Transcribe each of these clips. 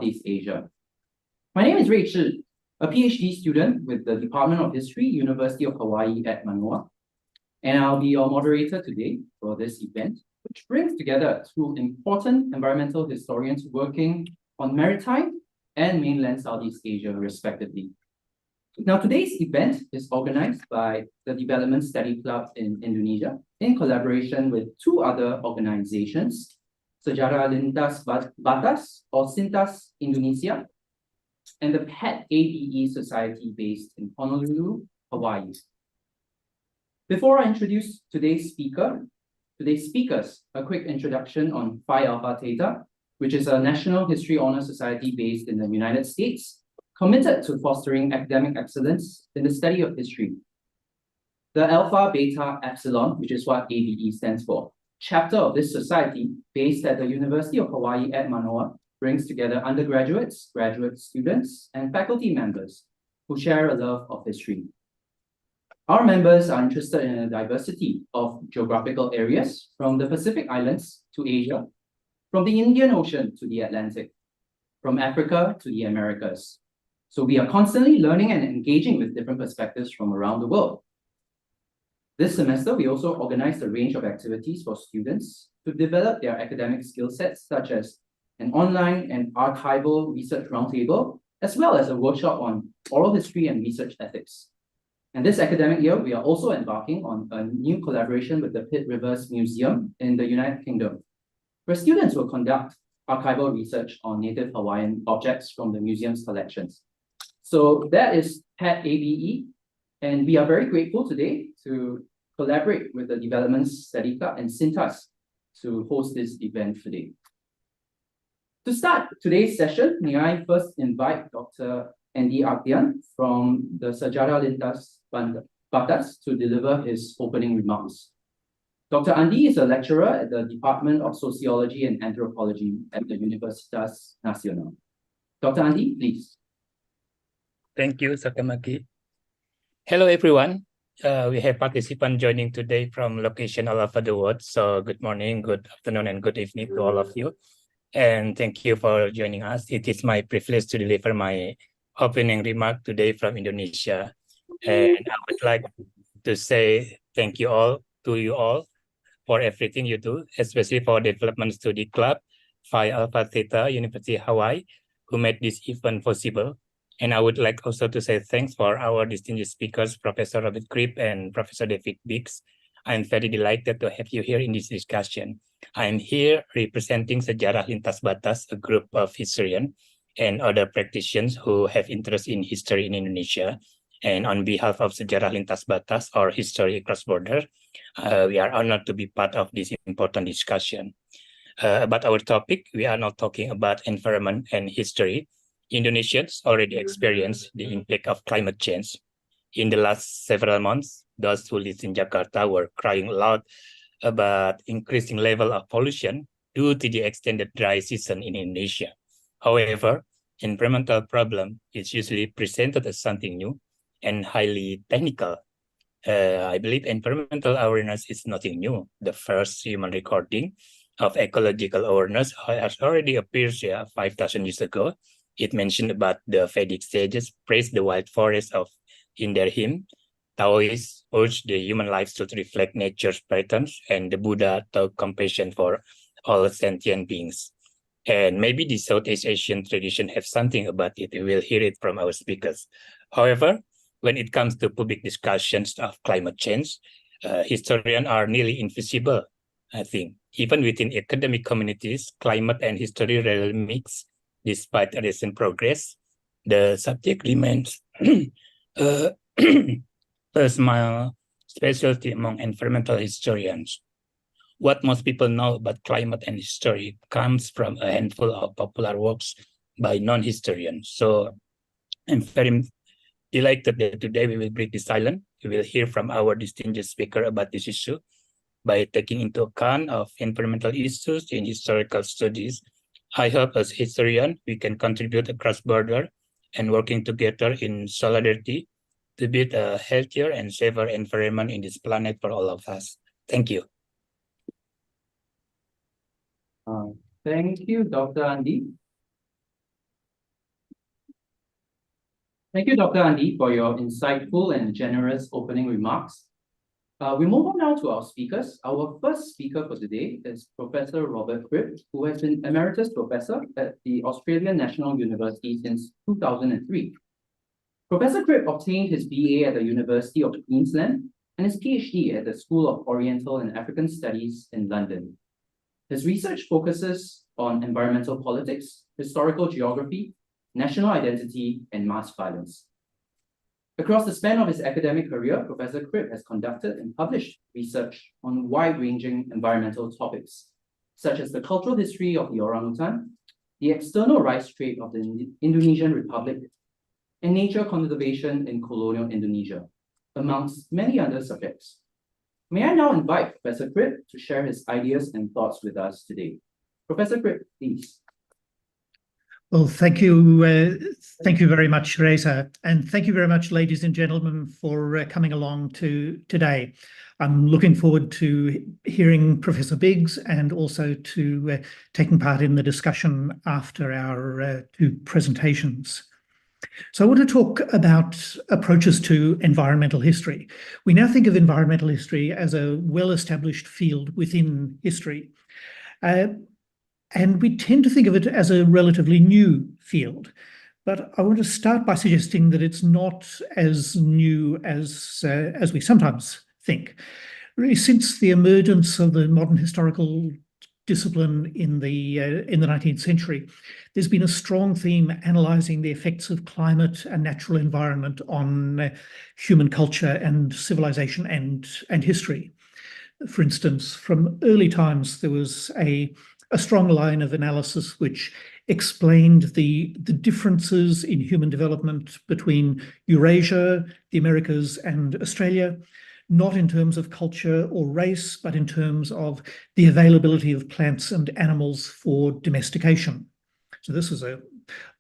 Southeast Asia. My name is Rachel, a PhD student with the Department of History, University of Hawaii at Manoa, and I'll be your moderator today for this event, which brings together two important environmental historians working on maritime and mainland Southeast Asia, respectively. Now, today's event is organized by the Development Study Club in Indonesia in collaboration with two other organizations, Sejarah Lintas Batas or SINTAS Indonesia, and the PAT-ABE Society based in Honolulu, Hawaii. Before I introduce today's speakers, a quick introduction on Phi Alpha Theta, which is a National History Honor Society based in the United States, committed to fostering academic excellence in the study of history. The Alpha Beta Epsilon, which is what ABE stands for, chapter of this society, based at the University of Hawaii at Manoa, brings together undergraduates, graduate students, and faculty members who share a love of history. Our members are interested in a diversity of geographical areas, from the Pacific Islands to Asia, from the Indian Ocean to the Atlantic, from Africa to the Americas. So we are constantly learning and engaging with different perspectives from around the world. This semester, we also organized a range of activities for students to develop their academic skill sets, such as an online and archival research roundtable, as well as a workshop on oral history and research ethics. And this academic year, we are also embarking on a new collaboration with the Pitt Rivers Museum in the United Kingdom, where students will conduct archival research on native Hawaiian objects from the museum's collections. So that is PAT-ABE, and we are very grateful today to collaborate with the Development Study Club and SINTAS to host this event today. To start today's session, may I first invite Dr. Andy Ardian from the Sejarah Lintas Batas to deliver his opening remarks. Dr. Andi is a lecturer at the Department of Sociology and Anthropology at the Universitas Nasional. Dr. Andi, please. Thank you, Sakamaki. Hello, everyone. We have participants joining today from location all over the world. So good morning, good afternoon, and good evening to all of you. And thank you for joining us. It is my privilege to deliver my opening remark today from Indonesia. And I would like to say thank you all to you all for everything you do, especially for Development Study Club, Phi Alpha Theta, University of Hawaii, who made this event possible. And I would like also to say thanks for our distinguished speakers, Professor Robert Cribb and Professor David Biggs. I'm very delighted to have you here in this discussion. I'm here representing Sejarah Lintas Batas, a group of historians and other practitioners who have interest in history in Indonesia. And on behalf of Sejarah Lintas Batas, or History Across Border, we are honored to be part of this important discussion. About our topic, we are not talking about environment and history. Indonesians already experienced the impact of climate change. In the last several months, those who live in Jakarta were crying loud about increasing level of pollution due to the extended dry season in Indonesia. However, environmental problem is usually presented as something new and highly technical. I believe environmental awareness is nothing new. The first human recording of ecological awareness has already appeared 5,000 years ago. It mentioned about the Vedic sages praised the wild forest in their hymn. Taoists urged the human life should reflect nature's patterns, and the Buddha taught compassion for all sentient beings. And maybe the Southeast Asian tradition have something about it. We will hear it from our speakers. However, when it comes to public discussions of climate change, historians are nearly invisible, I think. Even within academic communities, climate and history rarely mix. Despite recent progress, the subject remains a small specialty among environmental historians. What most people know about climate and history comes from a handful of popular works by non-historians. So I'm very delighted that today we will break the silence. We will hear from our distinguished speaker about this issue by taking into account of environmental issues in historical studies. I hope as historians, we can contribute across border and working together in solidarity to build a healthier and safer environment in this planet for all of us. Thank you. Thank you, Dr. Andi. Thank you, Dr. Andy, for your insightful and generous opening remarks. We move on now to our speakers. Our first speaker for today is Professor Robert Cribb, who has been Emeritus Professor at the Australian National University since 2003. Professor Cribb obtained his BA at the University of Queensland and his PhD at the School of Oriental and African Studies in London. His research focuses on environmental politics, historical geography, national identity, and mass violence. Across the span of his academic career, Professor Cribb has conducted and published research on wide-ranging environmental topics, such as the cultural history of the orangutan, the external rice trade of the Indonesian Republic, and nature conservation in colonial Indonesia, amongst many other subjects. May I now invite Professor Cribb to share his ideas and thoughts with us today. Professor Cribb, please. Well, thank you very much, Reza, and thank you very much, ladies and gentlemen, for coming along today. I'm looking forward to hearing Professor Biggs and also to taking part in the discussion after our two presentations. So I want to talk about approaches to environmental history. We now think of environmental history as a well-established field within history. And we tend to think of it as a relatively new field. But I want to start by suggesting that it's not as new as we sometimes think. Really, since the emergence of the modern historical discipline in the 19th century, there's been a strong theme analysing the effects of climate and natural environment on human culture and civilization and history. For instance, from early times, there was a strong line of analysis which explained the differences in human development between Eurasia, the Americas, and Australia, not in terms of culture or race, but in terms of the availability of plants and animals for domestication. So this is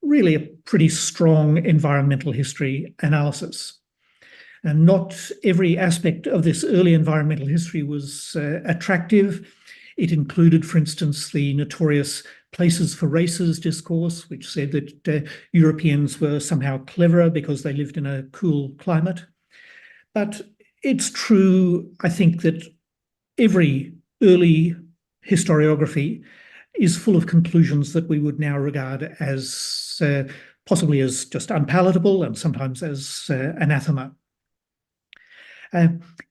really a pretty strong environmental history analysis. And not every aspect of this early environmental history was attractive. It included, for instance, the notorious places for races discourse, which said that Europeans were somehow cleverer because they lived in a cool climate. But it's true, I think, that every early historiography is full of conclusions that we would now regard as possibly as just unpalatable and sometimes as anathema.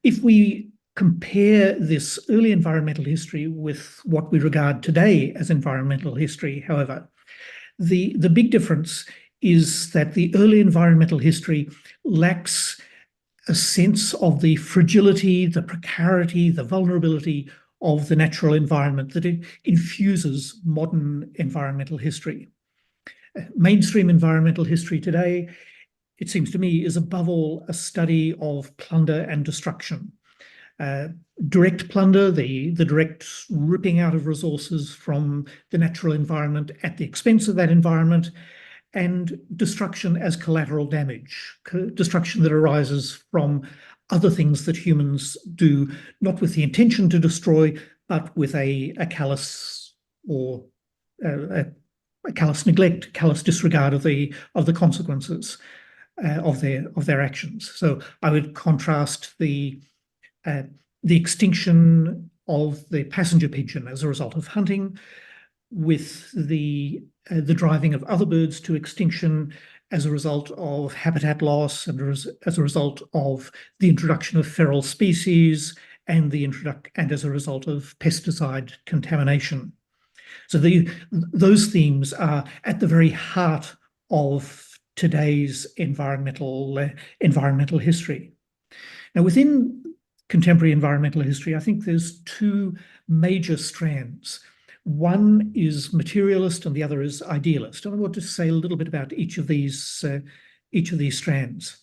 If we compare this early environmental history with what we regard today as environmental history, however, the big difference is that the early environmental history lacks a sense of the fragility, the precarity, the vulnerability of the natural environment that it infuses modern environmental history. Mainstream environmental history today, it seems to me, is above all a study of plunder and destruction. Direct plunder, the direct ripping out of resources from the natural environment at the expense of that environment, and destruction as collateral damage, destruction that arises from other things that humans do, not with the intention to destroy, but with a callous or a callous neglect, callous disregard of the consequences of their actions. So I would contrast the extinction of the passenger pigeon as a result of hunting with the driving of other birds to extinction as a result of habitat loss and as a result of the introduction of feral species and as a result of pesticide contamination. So those themes are at the very heart of today's environmental history. Now, within contemporary environmental history, I think there's two major strands. One is materialist and the other is idealist. And I want to say a little bit about each of these strands.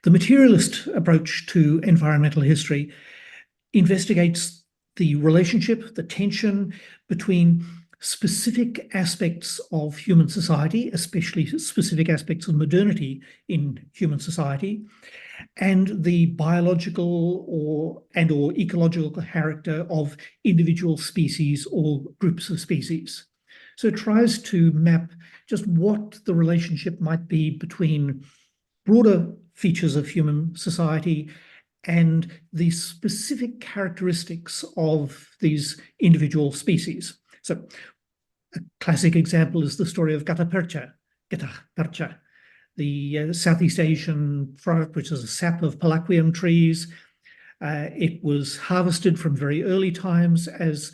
The materialist approach to environmental history investigates the relationship, the tension between specific aspects of human society, especially specific aspects of modernity in human society, and the biological or ecological character of individual species or groups of species. So it tries to map just what the relationship might be between broader features of human society and the specific characteristics of these individual species. So a classic example is the story of Gata percha, the Southeast Asian product, which is a sap of Palaquium trees. It was harvested from very early times as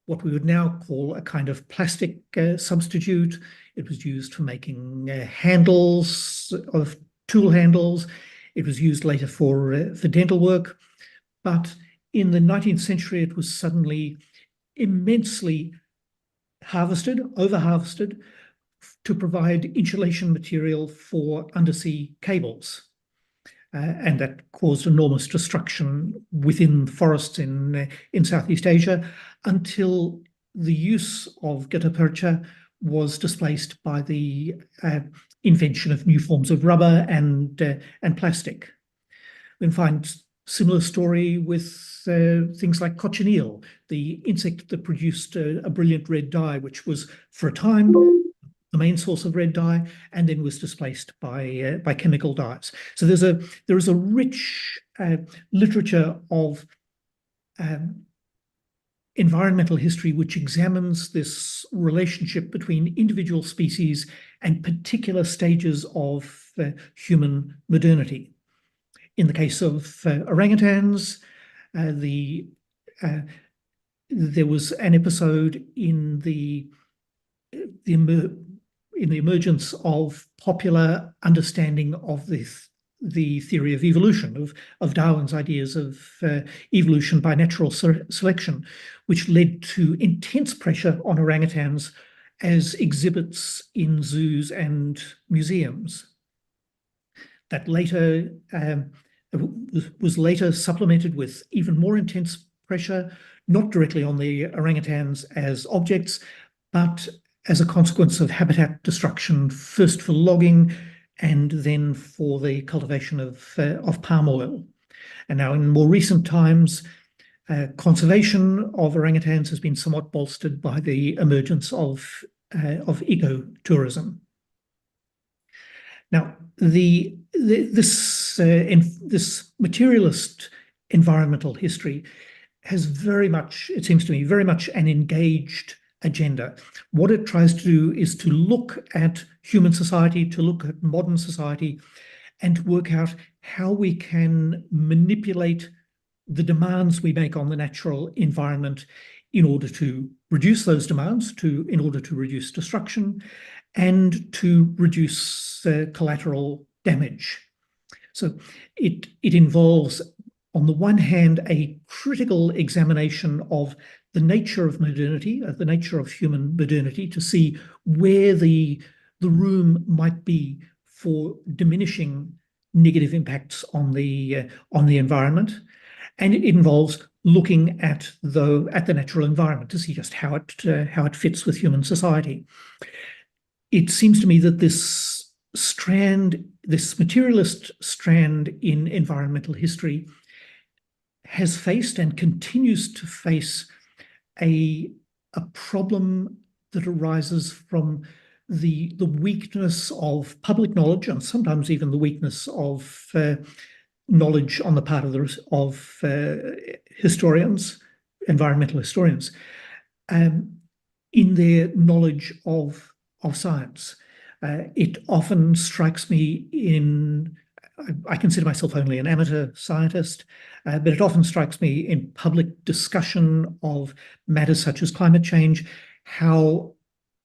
what we would now call a kind of plastic substitute. It was used for making handles, of tool handles. It was used later for dental work. But in the 19th century, it was suddenly immensely harvested, over-harvested, to provide insulation material for undersea cables. And that caused enormous destruction within forests in Southeast Asia until the use of gutta percha was displaced by the invention of new forms of rubber and plastic. We can find similar story with things like cochineal, the insect that produced a brilliant red dye, which was for a time the main source of red dye, and then was displaced by chemical dyes. So there is a rich literature of environmental history which examines this relationship between individual species and particular stages of human modernity. In the case of orangutans, there was an episode in the emergence of popular understanding of the theory of evolution, of Darwin's ideas of evolution by natural selection, which led to intense pressure on orangutans as exhibits in zoos and museums. That later was later supplemented with even more intense pressure, not directly on the orangutans as objects, but as a consequence of habitat destruction, first for logging and then for the cultivation of palm oil. And now in more recent times, conservation of orangutans has been somewhat bolstered by the emergence of ecotourism. Now, this materialist environmental history has very much, it seems to me, very much an engaged agenda. What it tries to do is to look at human society, to look at modern society, and to work out how we can manipulate the demands we make on the natural environment in order to reduce those demands, in order to reduce destruction, and to reduce collateral damage. So it involves, on the one hand, a critical examination of the nature of modernity, the nature of human modernity, to see where the room might be for diminishing negative impacts on the environment, and it involves looking at the natural environment to see just how it fits with human society. It seems to me that this materialist strand in environmental history has faced and continues to face a problem that arises from the weakness of public knowledge, and sometimes even the weakness of knowledge on the part of historians, environmental historians, in their knowledge of science. It often strikes me I consider myself only an amateur scientist, but it often strikes me in public discussion of matters such as climate change, how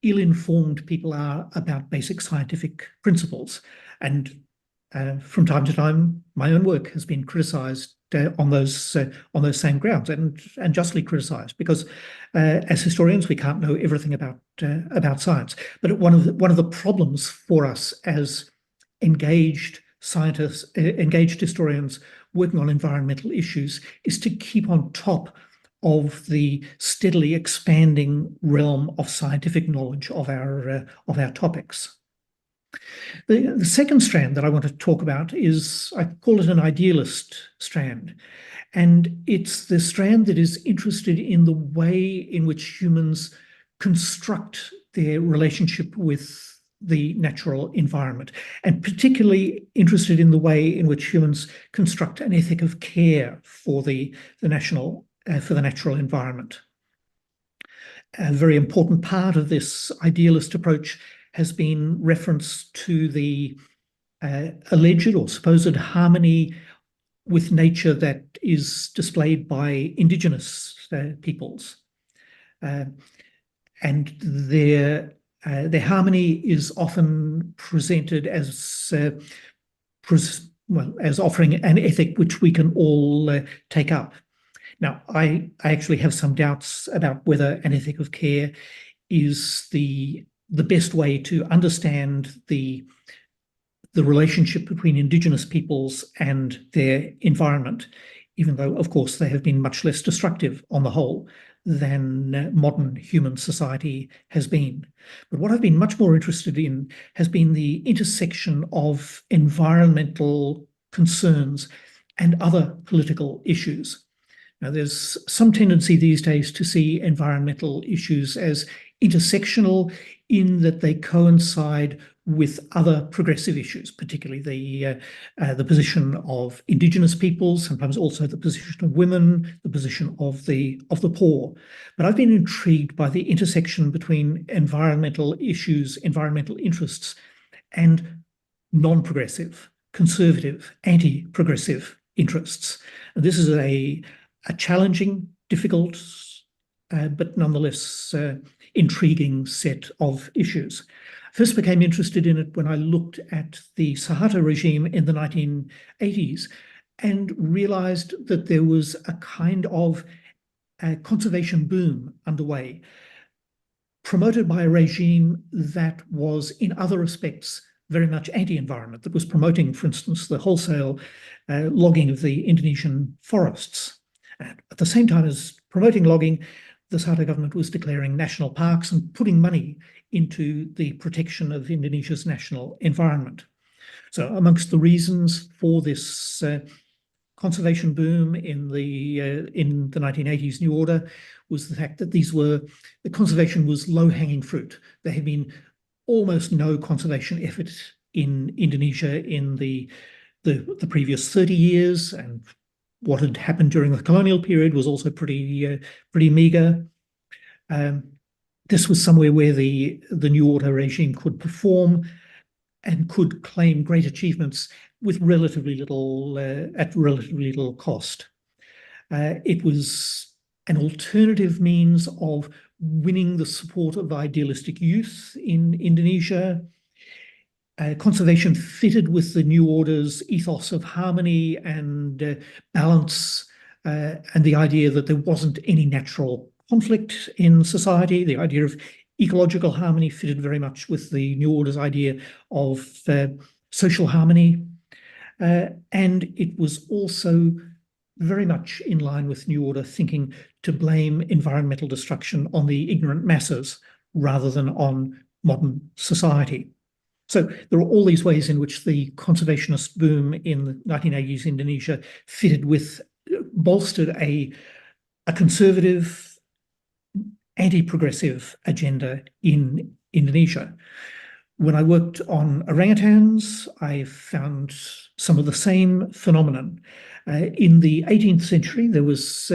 ill-informed people are about basic scientific principles. And from time to time, my own work has been criticized on those same grounds, and justly criticized, because as historians we can't know everything about science. But one of the problems for us as engaged scientists, engaged historians working on environmental issues, is to keep on top of the steadily expanding realm of scientific knowledge of our topics. The second strand that I want to talk about is, I call it an idealist strand. And it's the strand that is interested in the way in which humans construct their relationship with the natural environment, and particularly interested in the way in which humans construct an ethic of care for the natural environment. A very important part of this idealist approach has been reference to the alleged or supposed harmony with nature that is displayed by indigenous peoples. And their harmony is often presented as as offering an ethic which we can all take up. Now, I actually have some doubts about whether an ethic of care is the best way to understand the relationship between indigenous peoples and their environment, even though, of course, they have been much less destructive on the whole than modern human society has been. But what I've been much more interested in has been the intersection of environmental concerns and other political issues. Now, there's some tendency these days to see environmental issues as intersectional in that they coincide with other progressive issues, particularly the position of indigenous peoples, sometimes also the position of women, the position of the poor. But I've been intrigued by the intersection between environmental issues, environmental interests, and non-progressive, conservative, anti-progressive interests. And this is a challenging, difficult, but nonetheless intriguing set of issues. First became interested in it when I looked at the Suharto regime in the 1980s and realized that there was a kind of conservation boom underway, promoted by a regime that was in other respects very much anti-environment, that was promoting, for instance, the wholesale logging of the Indonesian forests. And at the same time as promoting logging, the Suharto government was declaring national parks and putting money into the protection of Indonesia's national environment. So amongst the reasons for this conservation boom in the 1980s New Order was the fact that the conservation was low-hanging fruit. There had been almost no conservation effort in Indonesia in the previous 30 years, and what had happened during the colonial period was also pretty meager. This was somewhere where the New Order regime could perform and could claim great achievements with relatively little at relatively little cost. It was an alternative means of winning the support of idealistic youth in Indonesia. Conservation fitted with the New Order's ethos of harmony and balance, and the idea that there wasn't any natural conflict in society. The idea of ecological harmony fitted very much with the New Order's idea of social harmony. And it was also very much in line with New Order thinking to blame environmental destruction on the ignorant masses rather than on modern society. So there are all these ways in which the conservationist boom in the 1980s Indonesia bolstered a conservative, anti-progressive agenda in Indonesia. When I worked on orangutans, I found some of the same phenomenon. In the 18th century, there was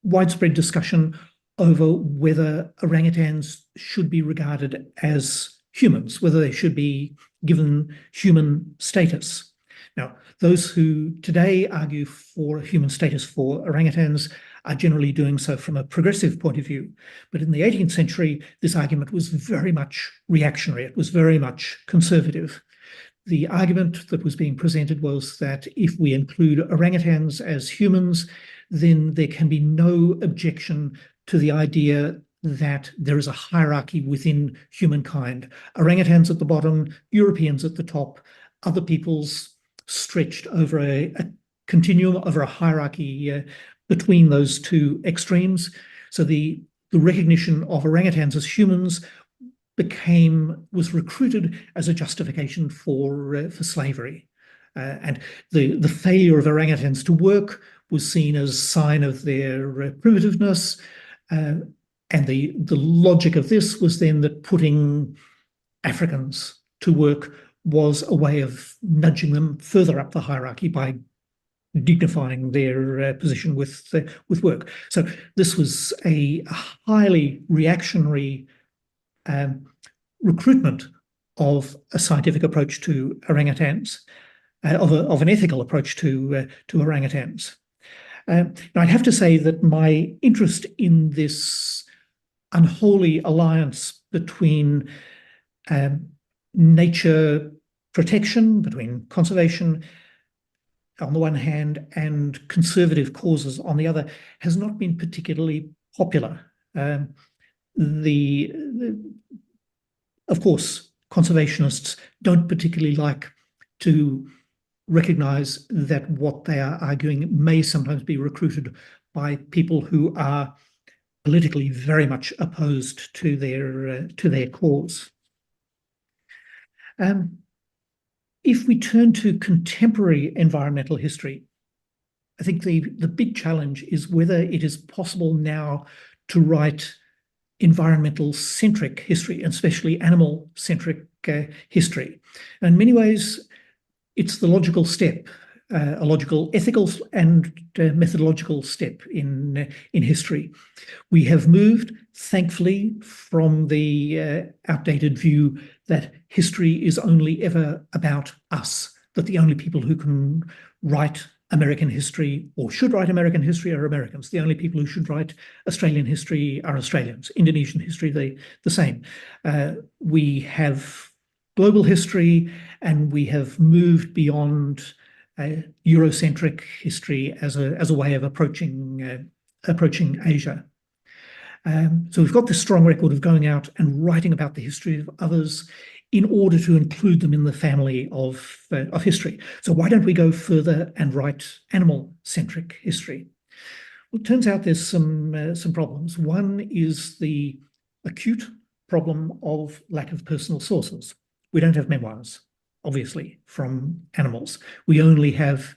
widespread discussion over whether orangutans should be regarded as humans, whether they should be given human status. Now, those who today argue for human status for orangutans are generally doing so from a progressive point of view. But in the 18th century, this argument was very much reactionary. It was very much conservative. The argument that was being presented was that if we include orangutans as humans, then there can be no objection to the idea that there is a hierarchy within humankind. Orangutans at the bottom, Europeans at the top, other peoples stretched over a continuum, over a hierarchy between those two extremes. So the recognition of orangutans as humans was recruited as a justification for slavery. And the failure of orangutans to work was seen as a sign of their primitiveness. And the logic of this was then that putting Africans to work was a way of nudging them further up the hierarchy by dignifying their position with work. So this was a highly reactionary recruitment of a scientific approach to orangutans, of an ethical approach to orangutans. Now I'd have to say that my interest in this unholy alliance between nature protection, between conservation on the one hand and conservative causes on the other, has not been particularly popular. Of course, conservationists don't particularly like to recognize that what they are arguing may sometimes be recruited by people who are politically very much opposed to their cause. If we turn to contemporary environmental history, I think the big challenge is whether it is possible now to write environmental-centric history, and especially animal-centric history. And in many ways, it's the logical step, a logical, ethical, and methodological step in history. We have moved, thankfully, from the outdated view that history is only ever about us, that the only people who can write American history or should write American history are Americans. The only people who should write Australian history are Australians. Indonesian history, the same. We have global history, and we have moved beyond Eurocentric history as a way of approaching Asia. So we've got this strong record of going out and writing about the history of others in order to include them in the family of history. So why don't we go further and write animal-centric history? Well, it turns out there's some problems. One is the acute problem of lack of personal sources. We don't have memoirs, obviously, from animals. We only have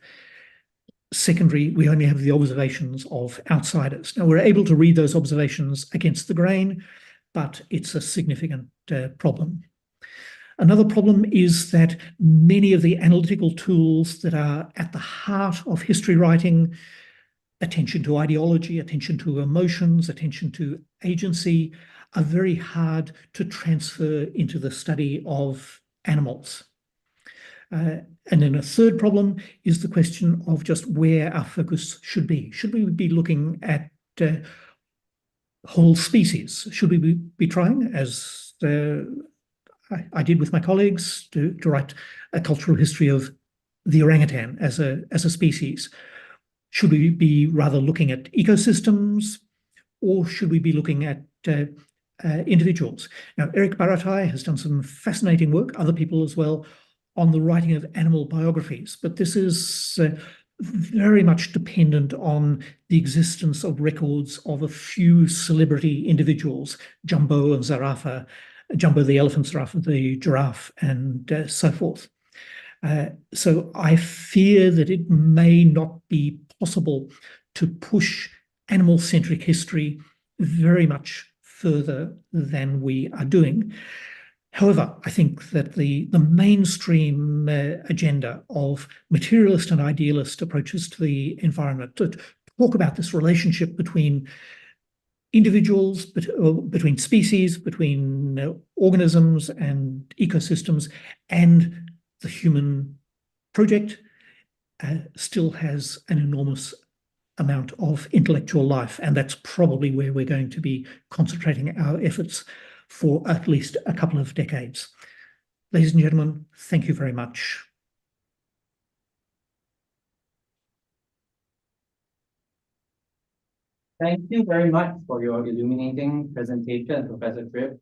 the observations of outsiders. Now, we're able to read those observations against the grain, but it's a significant problem. Another problem is that many of the analytical tools that are at the heart of history writing, attention to ideology, attention to emotions, attention to agency, are very hard to transfer into the study of animals. And then a third problem is the question of just where our focus should be. Should we be looking at whole species? Should we be trying, as I did with my colleagues, to write a cultural history of the orangutan as a species? Should we be rather looking at ecosystems, or should we be looking at individuals? Now, Eric Baratai has done some fascinating work, other people as well, on the writing of animal biographies, but this is very much dependent on the existence of records of a few celebrity individuals, Jumbo and Zarafa, Jumbo the elephant, Zarafa the giraffe, and so forth. So I fear that it may not be possible to push animal-centric history very much further than we are doing. However, I think that the mainstream agenda of materialist and idealist approaches to the environment, to talk about this relationship between individuals, between species, between organisms and ecosystems, and the human project, still has an enormous amount of intellectual life, and that's probably where we're going to be concentrating our efforts for at least a couple of decades. Ladies and gentlemen, thank you very much. Thank you very much for your illuminating presentation, Professor Cribb.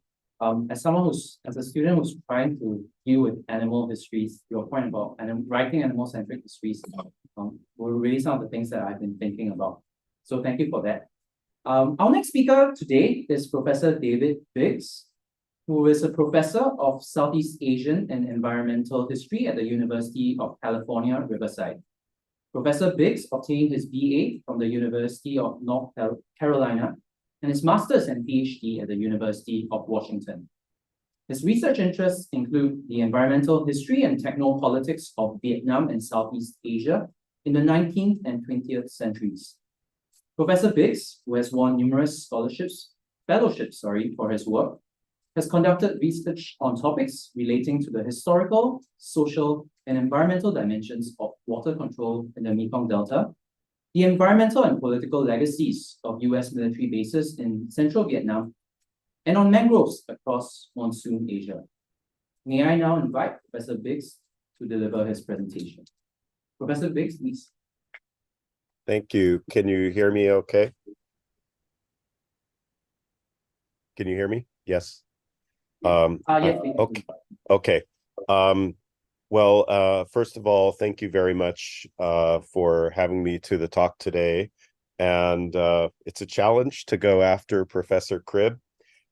As a student who's trying to deal with animal histories, your point about writing animal-centric histories were really some of the things that I've been thinking about. So thank you for that. Our next speaker today is Professor David Biggs, who is a professor of Southeast Asian and Environmental History at the University of California, Riverside. Professor Biggs obtained his BA from the University of North Carolina and his master's and PhD at the University of Washington. His research interests include the environmental history and technopolitics of Vietnam and Southeast Asia in the 19th and 20th centuries. Professor Biggs, who has won numerous fellowships for his work, has conducted research on topics relating to the historical, social, and environmental dimensions of water control in the Mekong Delta, the environmental and political legacies of US military bases in central Vietnam, and on mangroves across monsoon Asia. May I now invite Professor Biggs to deliver his presentation. Professor Biggs, please. Thank you. Can you hear me okay? Can you hear me? Yes. Yes, okay. Okay. Well, first of all, thank you very much for having me to the talk today. And it's a challenge to go after Professor Cribb,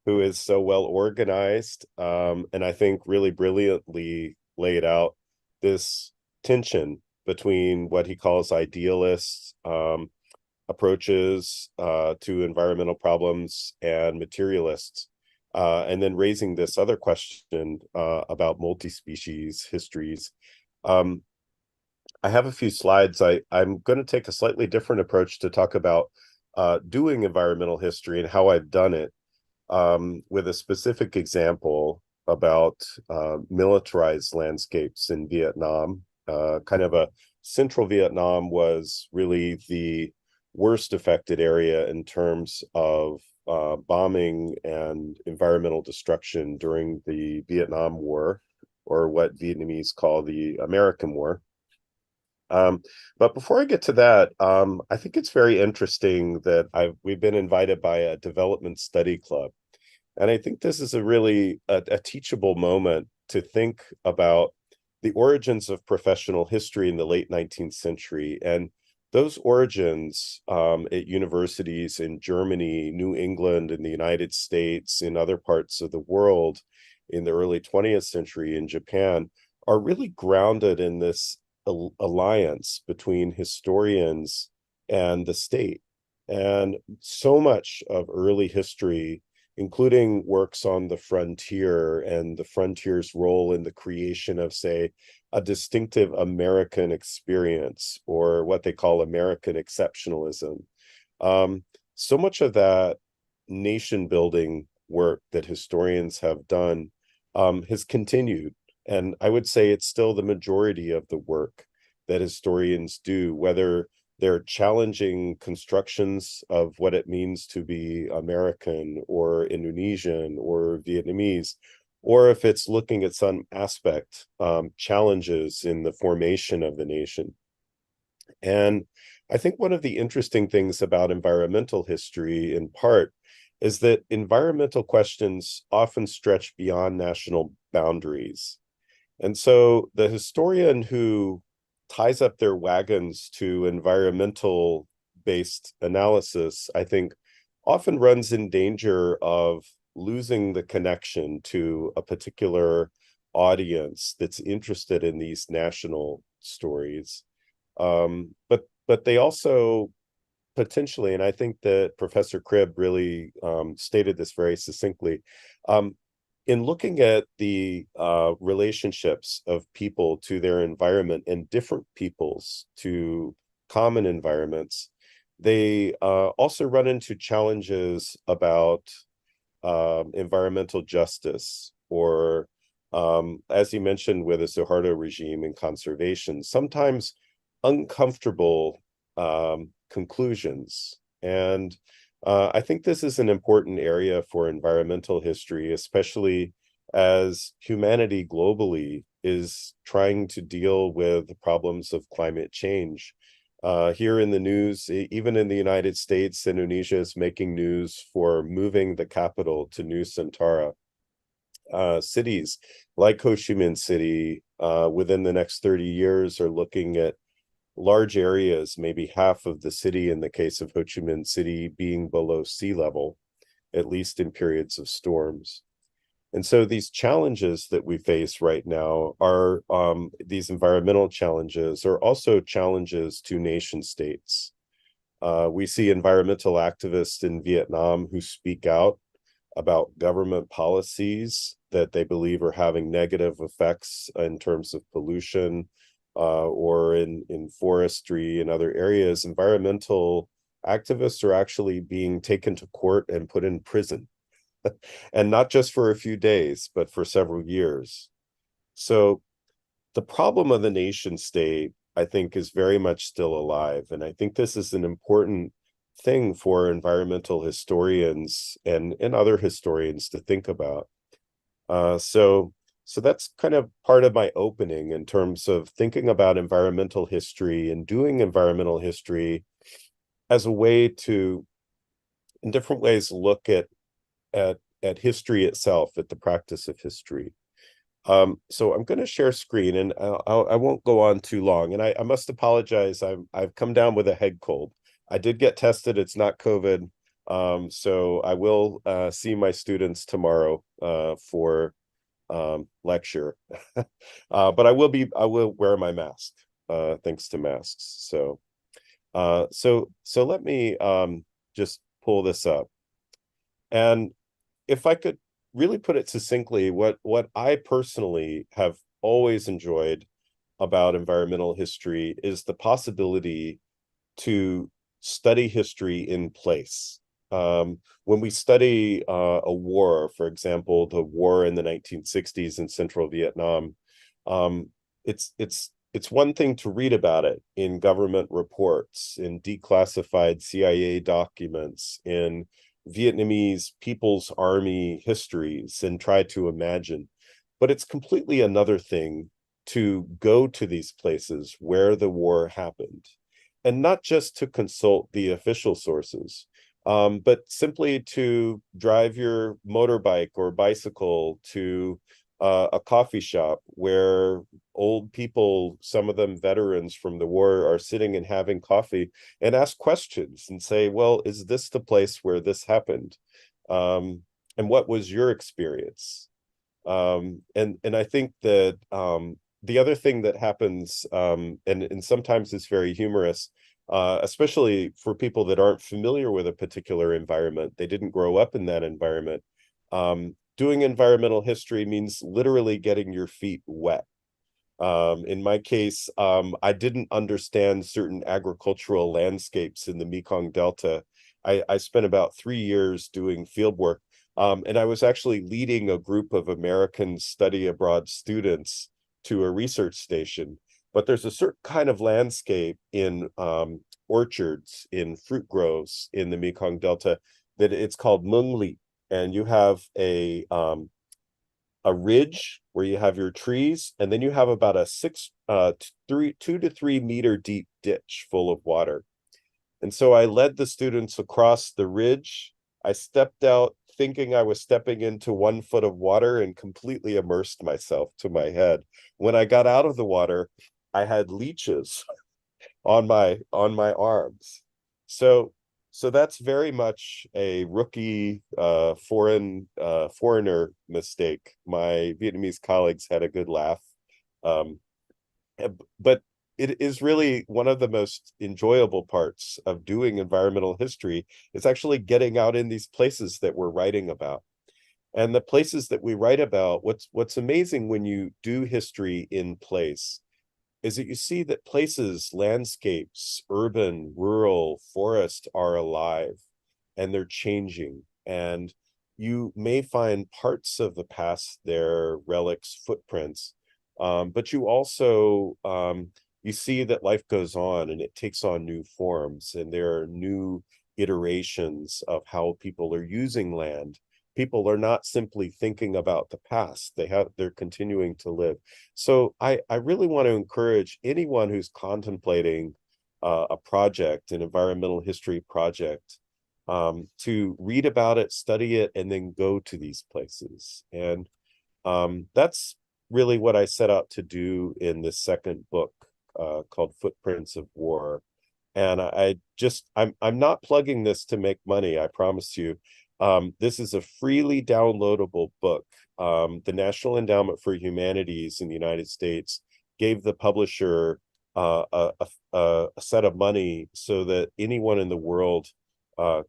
who is so well organized and I think really brilliantly laid out this tension between what he calls idealist approaches to environmental problems and materialists. And then raising this other question about multi-species histories. I have a few slides. I'm going to take a slightly different approach to talk about doing environmental history and how I've done it, with a specific example about militarized landscapes in Vietnam. Kind of a central Vietnam was really the worst affected area in terms of bombing and environmental destruction during the Vietnam War, or what Vietnamese call the American War. But before I get to that, I think it's very interesting that we've been invited by a development study club. And I think this is a really a teachable moment to think about the origins of professional history in the late 19th century. And those origins at universities in Germany, New England, in the United States, in other parts of the world in the early 20th century in Japan, are really grounded in this alliance between historians and the state. And so much of early history, including works on the frontier and the frontier's role in the creation of, say, a distinctive American experience, or what they call American exceptionalism. So much of that nation building work that historians have done has continued. And I would say it's still the majority of the work that historians do, whether they're challenging constructions of what it means to be American or Indonesian or Vietnamese, or if it's looking at some aspect, challenges in the formation of the nation. And I think one of the interesting things about environmental history, in part, is that environmental questions often stretch beyond national boundaries. And so the historian who ties up their wagons to environmental-based analysis, I think, often runs in danger of losing the connection to a particular audience that's interested in these national stories. But they also potentially, and I think that Professor Cribb really stated this very succinctly, in looking at the relationships of people to their environment and different peoples to common environments, they also run into challenges about environmental justice, or as he mentioned with the Suharto regime and conservation, sometimes uncomfortable conclusions. And I think this is an important area for environmental history, especially as humanity globally is trying to deal with the problems of climate change. Here in the news, even in the United States, Indonesia is making news for moving the capital to Nusantara. Cities like Ho Chi Minh City within the next 30 years are looking at large areas, maybe half of the city in the case of Ho Chi Minh City, being below sea level, at least in periods of storms. And so these challenges that we face right now are, these environmental challenges are also challenges to nation states. We see environmental activists in Vietnam who speak out about government policies that they believe are having negative effects in terms of pollution, or in forestry and other areas, environmental activists are actually being taken to court and put in prison. And not just for a few days, but for several years. So the problem of the nation state, I think, is very much still alive. And I think this is an important thing for environmental historians and other historians to think about. So that's kind of part of my opening in terms of thinking about environmental history and doing environmental history as a way to, in different ways, look at history itself, at the practice of history. So I'm going to share screen, and I won't go on too long. And I must apologize. I've come down with a head cold. I did get tested. It's not COVID. So I will see my students tomorrow for lecture. But I will wear my mask, thanks to masks. So let me just pull this up. And if I could really put it succinctly, what I personally have always enjoyed about environmental history is the possibility to study history in place. When we study a war, for example, the war in the 1960s in central Vietnam, it's one thing to read about it in government reports, in declassified CIA documents, in Vietnamese People's Army histories, and try to imagine. But it's completely another thing to go to these places where the war happened, and not just to consult the official sources, but simply to drive your motorbike or bicycle to a coffee shop where old people, some of them veterans from the war, are sitting and having coffee and ask questions and say, well, is this the place where this happened? And what was your experience? And I think that the other thing that happens, and sometimes it's very humorous, especially for people that aren't familiar with a particular environment, they didn't grow up in that environment. Doing environmental history means literally getting your feet wet. In my case, I didn't understand certain agricultural landscapes in the Mekong Delta. I spent about 3 years doing field work, and I was actually leading a group of American study abroad students to a research station. But there's a certain kind of landscape in orchards, in fruit groves in the Mekong Delta, that it's called Mung Li. And you have a ridge where you have your trees, and then you have about a 2 to 3 meter deep ditch full of water. And so I led the students across the ridge. I stepped out thinking I was stepping into 1 foot of water and completely immersed myself to my head. When I got out of the water, I had leeches on my arms. So that's very much a rookie foreigner mistake. My Vietnamese colleagues had a good laugh. But it is really one of the most enjoyable parts of doing environmental history. It's actually getting out in these places that we're writing about. And the places that we write about, what's amazing when you do history in place is that you see that places, landscapes, urban, rural, forest, are alive, and they're changing. And you may find parts of the past there, relics, footprints, but you also you see that life goes on and it takes on new forms, and there are new iterations of how people are using land. People are not simply thinking about the past, they're continuing to live. So I really want to encourage anyone who's contemplating a project, an environmental history project, to read about it, study it, and then go to these places. And that's really what I set out to do in this second book, called Footprints of War. And I'm not plugging this to make money, I promise you. This is a freely downloadable book. The National Endowment for Humanities in the United States gave the publisher a set of money so that anyone in the world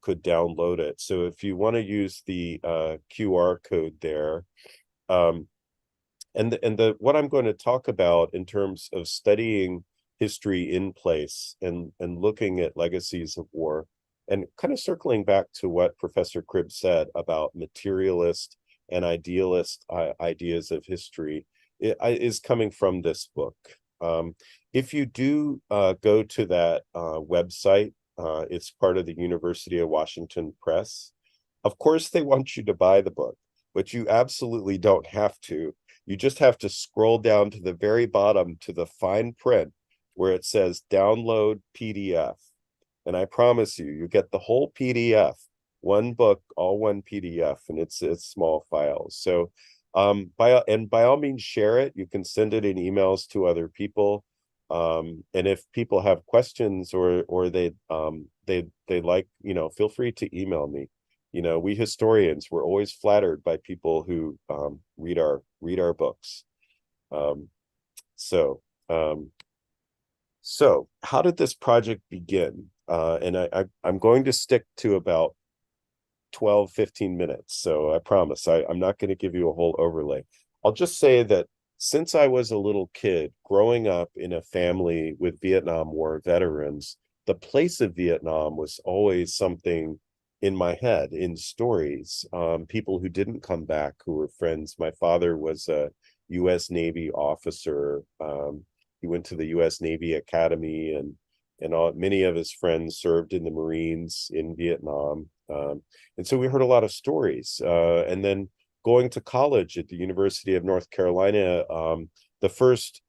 could download it. So if you want to use the QR code there, And what I'm going to talk about in terms of studying history in place and looking at legacies of war, and kind of circling back to what Professor Cribb said about materialist and idealist ideas of history, is coming from this book. If you do go to that website, it's part of the University of Washington Press. Of course, they want you to buy the book, but you absolutely don't have to. You just have to scroll down to the very bottom to the fine print where it says download PDF. And I promise you, you get the whole PDF, one book, all one PDF, and it's small files. So by all means, share it. You can send it in emails to other people. And if people have questions or they like, feel free to email me. We historians, we're always flattered by people who read our books. So how did this project begin? And I'm going to stick to about 12-15 minutes. So I promise I'm not going to give you a whole overlay. I'll just say that since I was a little kid growing up in a family with Vietnam War veterans, the place of Vietnam was always something in my head, in stories, people who didn't come back, who were friends. My father was a U.S. Navy officer. He went to the U.S. Navy Academy, and many of his friends served in the Marines in Vietnam. And so we heard a lot of stories. And then going to college at the University of North Carolina, the first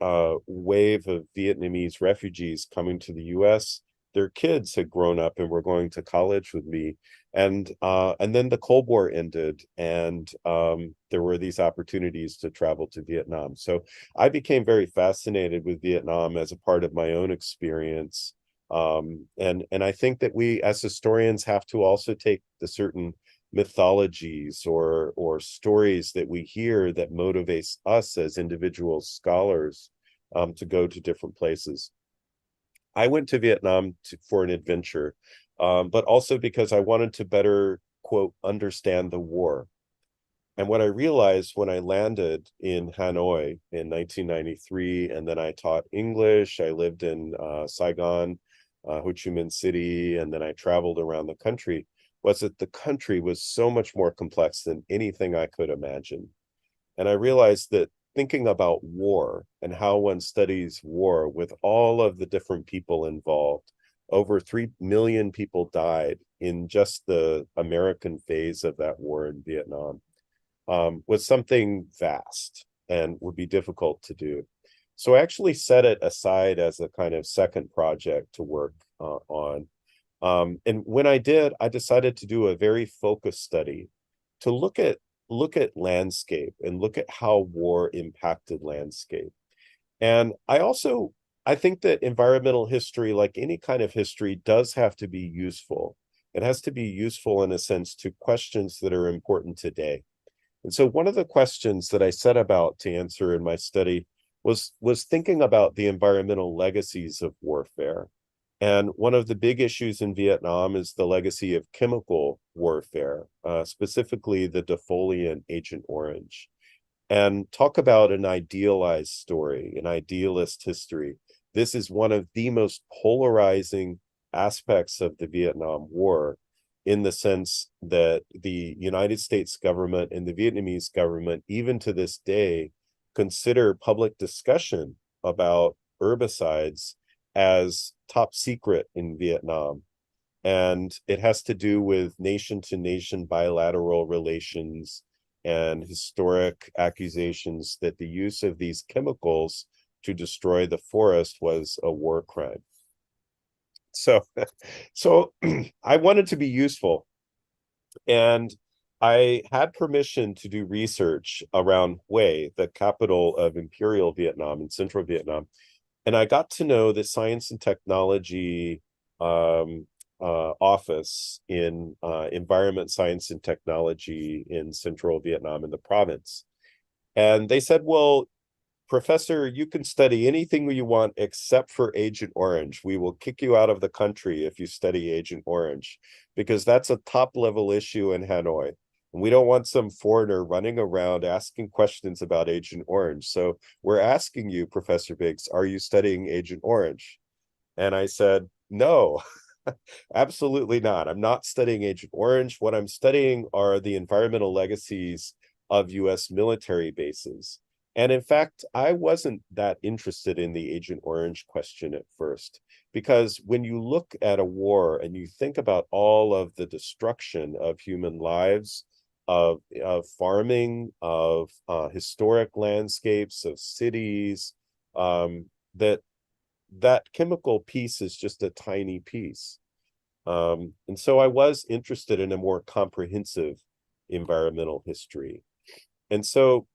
wave of Vietnamese refugees coming to the U.S., their kids had grown up and were going to college with me. And then the Cold War ended, and there were these opportunities to travel to Vietnam. So I became very fascinated with Vietnam as a part of my own experience. And I think that we as historians have to also take the certain mythologies or stories that we hear that motivates us as individual scholars to go to different places. I went to Vietnam for an adventure, but also because I wanted to better, quote, understand the war. And what I realized when I landed in Hanoi in 1993, and then I taught English, I lived in Saigon, Ho Chi Minh City, and then I traveled around the country, was that the country was so much more complex than anything I could imagine. And I realized that thinking about war and how one studies war with all of the different people involved, over 3 million people died in just the American phase of that war in Vietnam, was something vast and would be difficult to do. So I actually set it aside as a kind of second project to work on. And when I did, I decided to do a very focused study to look at landscape and look at how war impacted landscape. And I think that environmental history, like any kind of history, does have to be useful. It has to be useful in a sense to questions that are important today. And so one of the questions that I set about to answer in my study was thinking about the environmental legacies of warfare. And one of the big issues in Vietnam is the legacy of chemical warfare, specifically the defoliant Agent Orange. And talk about an idealized story, an idealist history. This is one of the most polarizing aspects of the Vietnam War, in the sense that the United States government and the Vietnamese government, even to this day, consider public discussion about herbicides as top secret in Vietnam. And it has to do with nation-to-nation bilateral relations and historic accusations that the use of these chemicals to destroy the forest was a war crime. So I wanted to be useful, and I had permission to do research around Hue, the capital of Imperial Vietnam in central Vietnam. And I got to know the science and technology office in environment science and technology in central Vietnam in the province. And they said, well, Professor, you can study anything you want except for Agent Orange. We will kick you out of the country if you study Agent Orange, because that's a top level issue in Hanoi. And we don't want some foreigner running around asking questions about Agent Orange. So we're asking you, Professor Biggs, are you studying Agent Orange? And I said, no, absolutely not. I'm not studying Agent Orange. What I'm studying are the environmental legacies of US military bases. And in fact, I wasn't that interested in the Agent Orange question at first, because when you look at a war and you think about all of the destruction of human lives, of farming, of historic landscapes, of cities, that chemical piece is just a tiny piece. And so I was interested in a more comprehensive environmental history. And so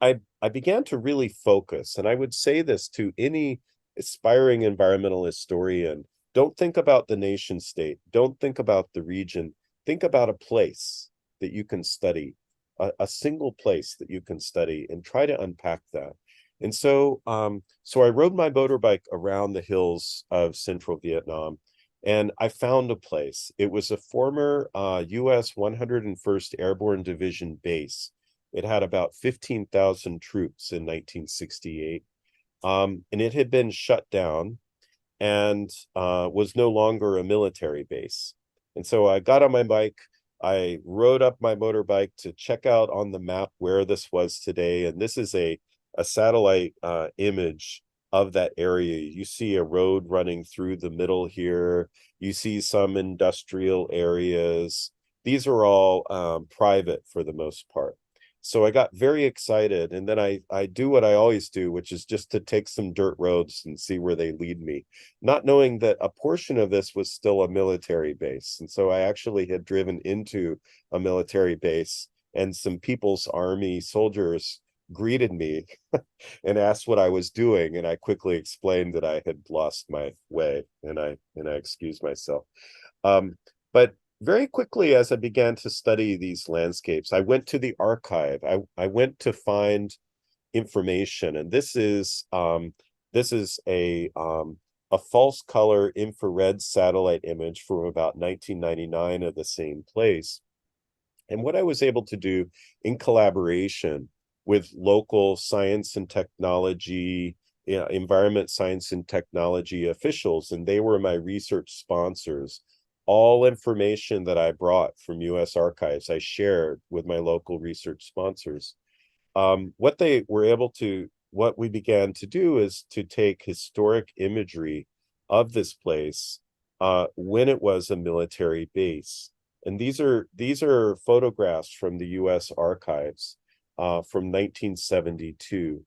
I began to really focus, and I would say this to any aspiring environmental historian: don't think about the nation state, don't think about the region, think about a place that you can study, a single place that you can study, and try to unpack that. And so, so I rode my motorbike around the hills of central Vietnam, and I found a place. It was a former US 101st Airborne Division base. It had about 15,000 troops in 1968, and it had been shut down and was no longer a military base. And so I got on my bike, I rode up my motorbike to check out on the map where this was today. And this is a satellite image of that area. You see a road running through the middle here. You see some industrial areas. These are all private for the most part. So I got very excited, and then I do what I always do, which is just to take some dirt roads and see where they lead me, not knowing that a portion of this was still a military base. And so I actually had driven into a military base, and some People's Army soldiers greeted me and asked what I was doing, and I quickly explained that I had lost my way, and I excused myself. But very quickly, as I began to study these landscapes, I went to the archive. I went to find information, and this is a false color infrared satellite image from about 1999 of the same place. And what I was able to do in collaboration with local science and technology, environment science and technology officials, and they were my research sponsors. All information that I brought from US archives, I shared with my local research sponsors. What we began to do is to take historic imagery of this place when it was a military base. And these are photographs from the US archives from 1972.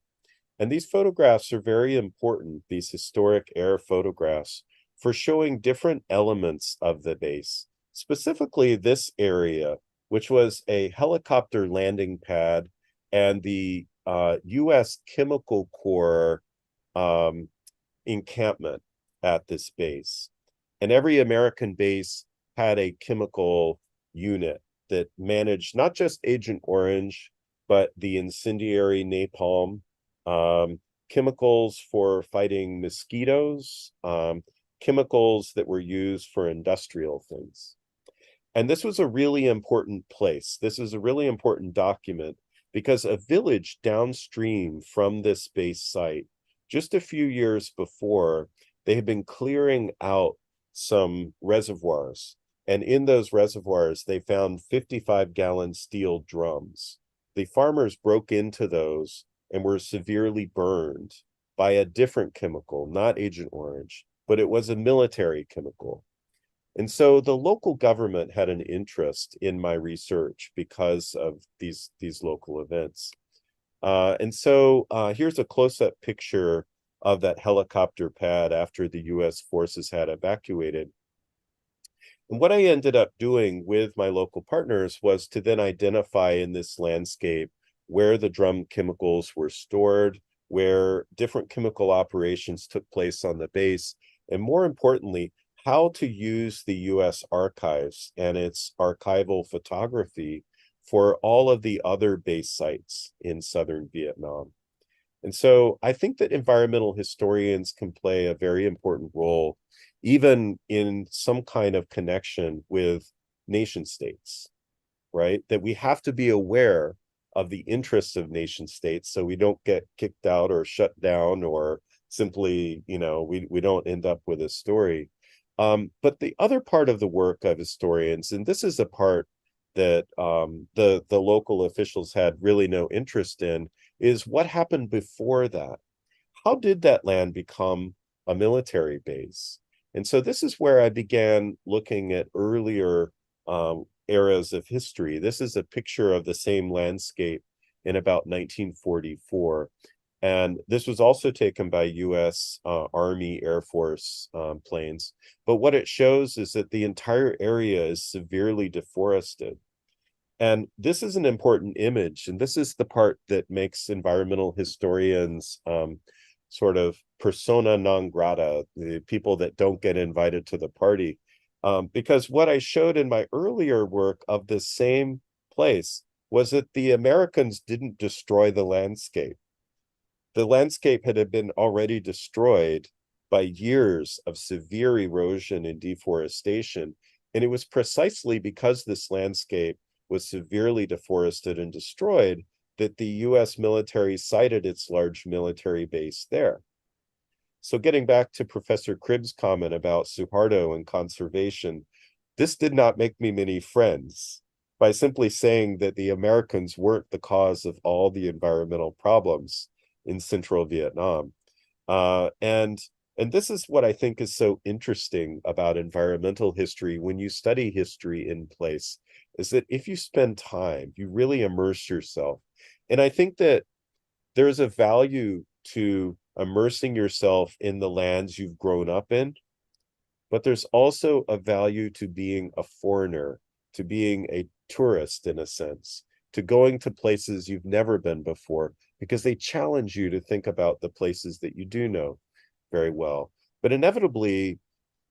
And these photographs are very important, these historic air photographs, for showing different elements of the base, specifically this area, which was a helicopter landing pad and the US Chemical Corps encampment at this base. And every American base had a chemical unit that managed not just Agent Orange, but the incendiary napalm, chemicals for fighting mosquitoes, chemicals that were used for industrial things. And this was a really important place. This is a really important document because a village downstream from this base site, just a few years before, they had been clearing out some reservoirs. And in those reservoirs, they found 55-gallon steel drums. The farmers broke into those and were severely burned by a different chemical, not Agent Orange, but it was a military chemical. And so the local government had an interest in my research because of these local events. And so here's a close-up picture of that helicopter pad after the US forces had evacuated. And what I ended up doing with my local partners was to then identify in this landscape where the drum chemicals were stored, where different chemical operations took place on the base, and more importantly, how to use the US archives and its archival photography for all of the other base sites in southern Vietnam. And so I think that environmental historians can play a very important role, even in some kind of connection with nation states, right? That we have to be aware of the interests of nation states so we don't get kicked out or shut down, or simply, we don't end up with a story. But the other part of the work of historians, and this is a part that the local officials had really no interest in, is what happened before that. How did that land become a military base? And so this is where I began looking at earlier eras of history. This is a picture of the same landscape in about 1944. And this was also taken by US Army Air Force planes. But what it shows is that the entire area is severely deforested. And this is an important image. And this is the part that makes environmental historians sort of persona non grata, the people that don't get invited to the party. Because what I showed in my earlier work of the same place was that the Americans didn't destroy the landscape. The landscape had been already destroyed by years of severe erosion and deforestation. And it was precisely because this landscape was severely deforested and destroyed that the US military cited its large military base there. So getting back to Professor Cribb's comment about Suharto and conservation, this did not make me many friends by simply saying that the Americans weren't the cause of all the environmental problems in central Vietnam. And this is what I think is so interesting about environmental history when you study history in place, is that if you spend time, you really immerse yourself. And I think that there's a value to immersing yourself in the lands you've grown up in, but there's also a value to being a foreigner, to being a tourist in a sense, to going to places you've never been before, because they challenge you to think about the places that you do know very well. But inevitably,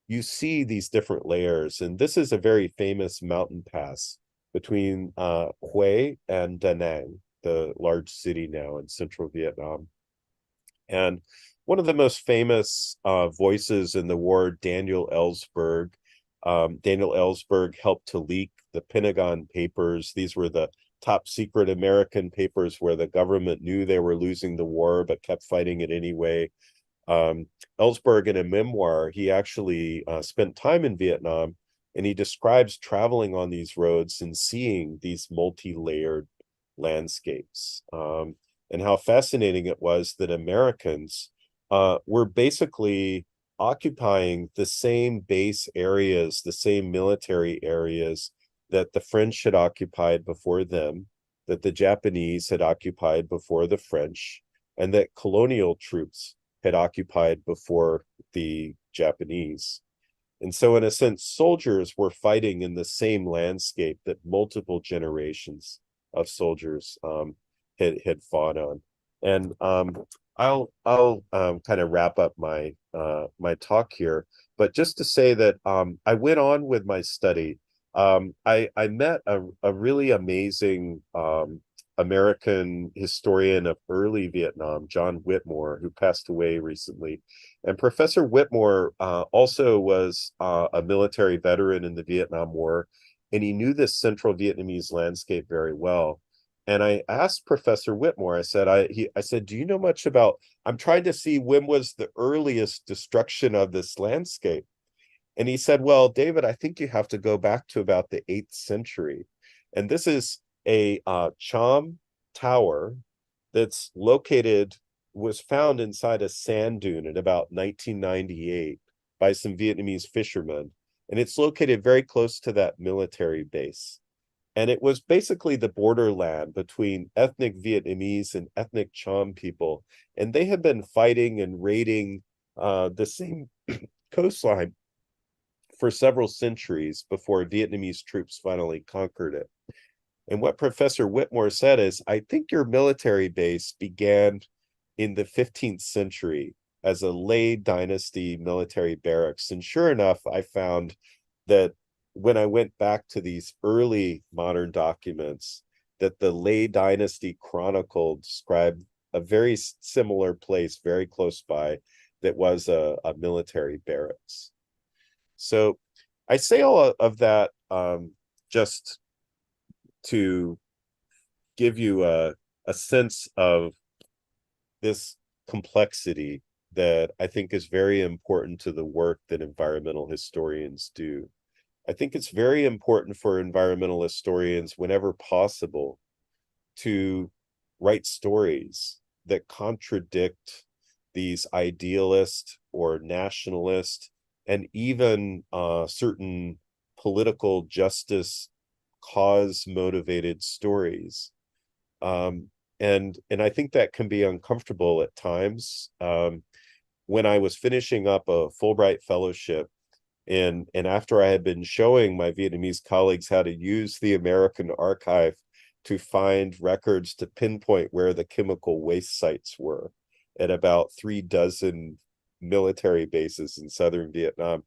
you see these different layers. And this is a very famous mountain pass between Hue and Da Nang, the large city now in central Vietnam. And one of the most famous voices in the war, Daniel Ellsberg. Daniel Ellsberg helped to leak the Pentagon Papers. These were the top secret American papers where the government knew they were losing the war but kept fighting it anyway. Ellsberg, in a memoir, he actually spent time in Vietnam, and he describes traveling on these roads and seeing these multi-layered landscapes, and how fascinating it was that Americans were basically occupying the same base areas, the same military areas that the French had occupied before them, that the Japanese had occupied before the French, and that colonial troops had occupied before the Japanese. And so in a sense, soldiers were fighting in the same landscape that multiple generations of soldiers had fought on. And I'll kind of wrap up my my talk here, but just to say that I went on with my study. I met a really amazing American historian of early Vietnam, John Whitmore, who passed away recently. And Professor Whitmore also was a military veteran in the Vietnam War, and he knew this central Vietnamese landscape very well. And I asked Professor Whitmore, I said, do you know much about, I'm trying to see when was the earliest destruction of this landscape. And he said, well, David, I think you have to go back to about the 8th century. And this is a Cham tower that's was found inside a sand dune in about 1998 by some Vietnamese fishermen. And it's located very close to that military base. And it was basically the borderland between ethnic Vietnamese and ethnic Cham people. And they had been fighting and raiding the same coastline for several centuries before Vietnamese troops finally conquered it. And what Professor Whitmore said is, I think your military base began in the 15th century as a Lei dynasty military barracks. And sure enough, I found that when I went back to these early modern documents, that the Lei dynasty chronicle described a very similar place very close by that was a military barracks. So I say all of that just to give you a sense of this complexity that I think is very important to the work that environmental historians do. I think it's very important for environmental historians, whenever possible, to write stories that contradict these idealist or nationalist and even certain political justice cause motivated stories. And I think that can be uncomfortable at times. When I was finishing up a Fulbright fellowship, and after I had been showing my Vietnamese colleagues how to use the American archive to find records to pinpoint where the chemical waste sites were at about 36 military bases in southern Vietnam,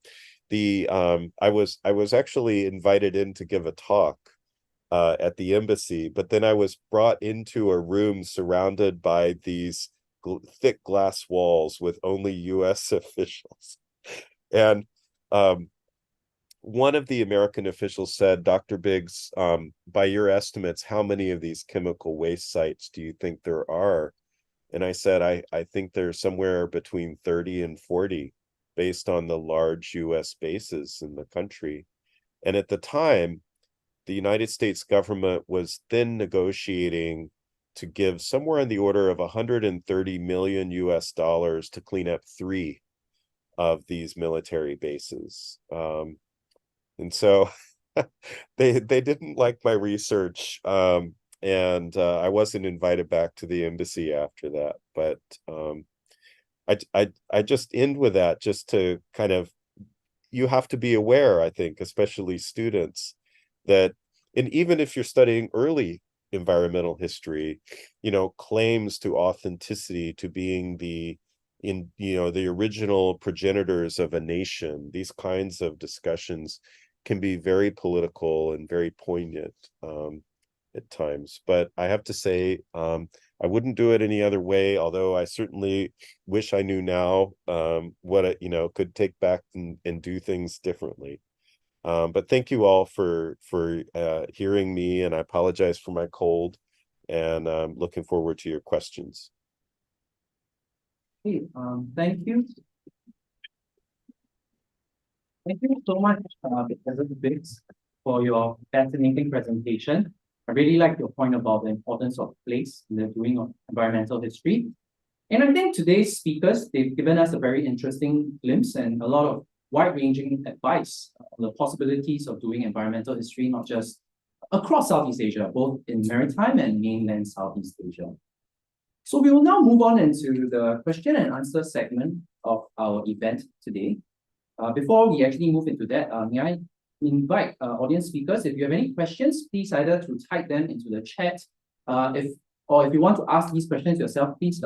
I was actually invited in to give a talk at the embassy, but then I was brought into a room surrounded by these thick glass walls with only US officials. And one of the American officials said, "Dr. Biggs, by your estimates, how many of these chemical waste sites do you think there are?" And I said, I think there's somewhere between 30 and 40 based on the large US bases in the country. And at the time, the United States government was then negotiating to give somewhere in the order of 130 million US dollars to clean up 3 of these military bases. And so they didn't like my research, and I wasn't invited back to the embassy after that. But I just end with that just to kind of, you have to be aware, I think, especially students, that, and even if you're studying early environmental history, claims to authenticity, to being the original progenitors of a nation, these kinds of discussions can be very political and very poignant at times. But I have to say, I wouldn't do it any other way, although I certainly wish I knew now what it, could take back and do things differently. But thank you all for hearing me, and I apologize for my cold, and I'm looking forward to your questions. Okay, thank you. Thank you so much, Professor Biggs, for your fascinating presentation. I really like your point about the importance of place in the doing of environmental history. And I think today's speakers, they've given us a very interesting glimpse and a lot of wide-ranging advice on the possibilities of doing environmental history, not just across Southeast Asia, both in maritime and mainland Southeast Asia. So we will now move on into the question and answer segment of our event today. Before we actually move into that, may I invite audience speakers, if you have any questions, please either to type them into the chat, if you want to ask these questions yourself, please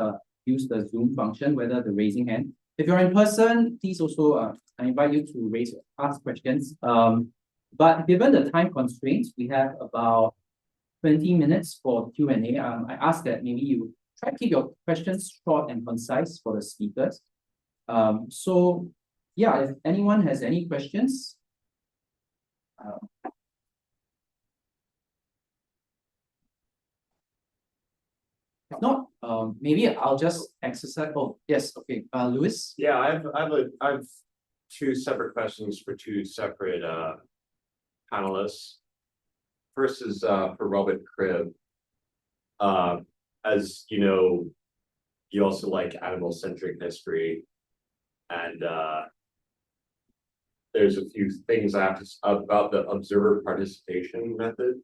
use the Zoom function, whether the raising hand. If you're in person, please also, I invite you to ask questions. But given the time constraints, we have about 20 minutes for Q&A. I ask that maybe you try to keep your questions short and concise for the speakers. So yeah, if anyone has any questions. If not, maybe I'll just exercise. Oh, yes, okay. Louis? Yeah, I've 2 separate questions for 2 separate panelists. First is for Robert Cribb. As you know, you also like animal-centric history, and there's a few things I have to about the observer participation method.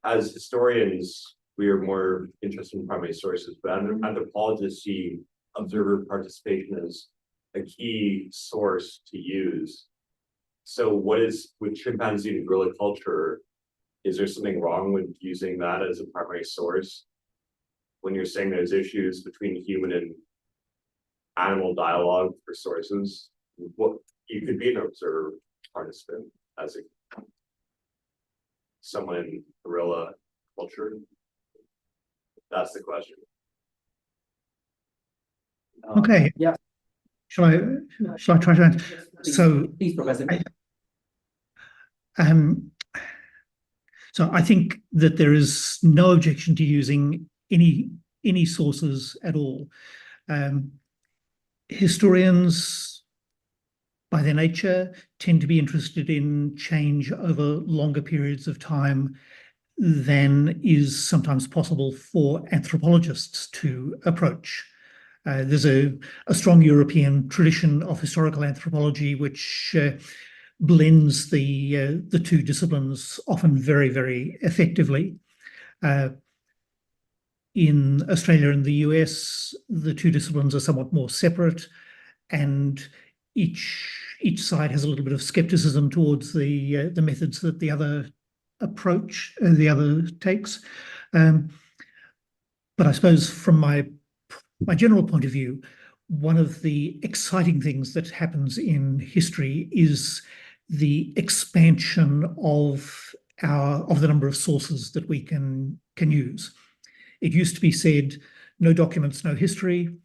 As historians, we are more interested in primary sources, but anthropologists see observer participation as a key source to use. So with chimpanzee and gorilla culture, is there something wrong with using that as a primary source? When you're saying there's issues between human and animal dialogue for sources, what you could be an observer participant as someone in gorilla culture. That's the question. Okay. Yeah. Shall I try to answer? Please, Professor. So I think that there is no objection to using any sources at all. Historians, by their nature, tend to be interested in change over longer periods of time than is sometimes possible for anthropologists to approach. There's a strong European tradition of historical anthropology which blends the two disciplines often very, very effectively. In Australia and the US, the two disciplines are somewhat more separate, and each side has a little bit of skepticism towards the methods that the other takes. But I suppose from my general point of view, one of the exciting things that happens in history is the expansion of the number of sources that we can use. It used to be said, no documents, no history.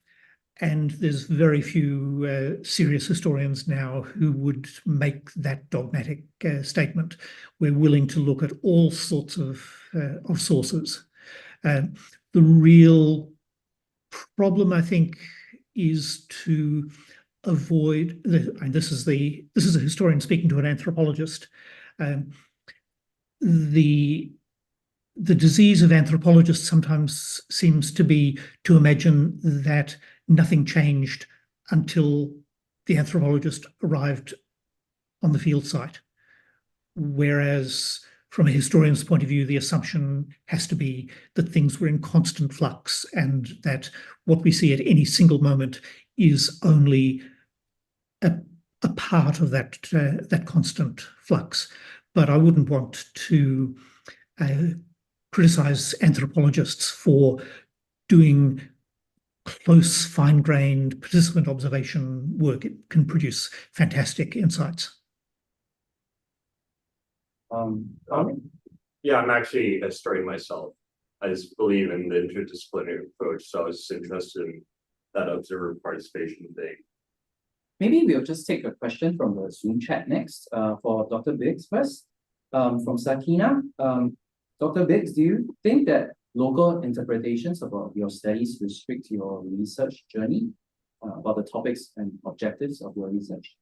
And there's very few serious historians now who would make that dogmatic statement. We're willing to look at all sorts of sources. The real problem, I think, is to avoid, and this is a historian speaking to an anthropologist, the disease of anthropologists sometimes seems to be to imagine that nothing changed until the anthropologist arrived on the field site. Whereas from a historian's point of view, the assumption has to be that things were in constant flux and that what we see at any single moment is only a part of that constant flux. But I wouldn't want to criticize anthropologists for doing close, fine-grained participant observation work. It can produce fantastic insights. Yeah, I'm actually a historian myself. I just believe in the interdisciplinary approach, so I was just interested in that observer participation thing. Maybe we'll just take a question from the Zoom chat next, for Dr. Biggs first. From Sakina. Dr. Biggs, do you think that local interpretations about your studies restrict your research journey, about the topics and objectives of your research?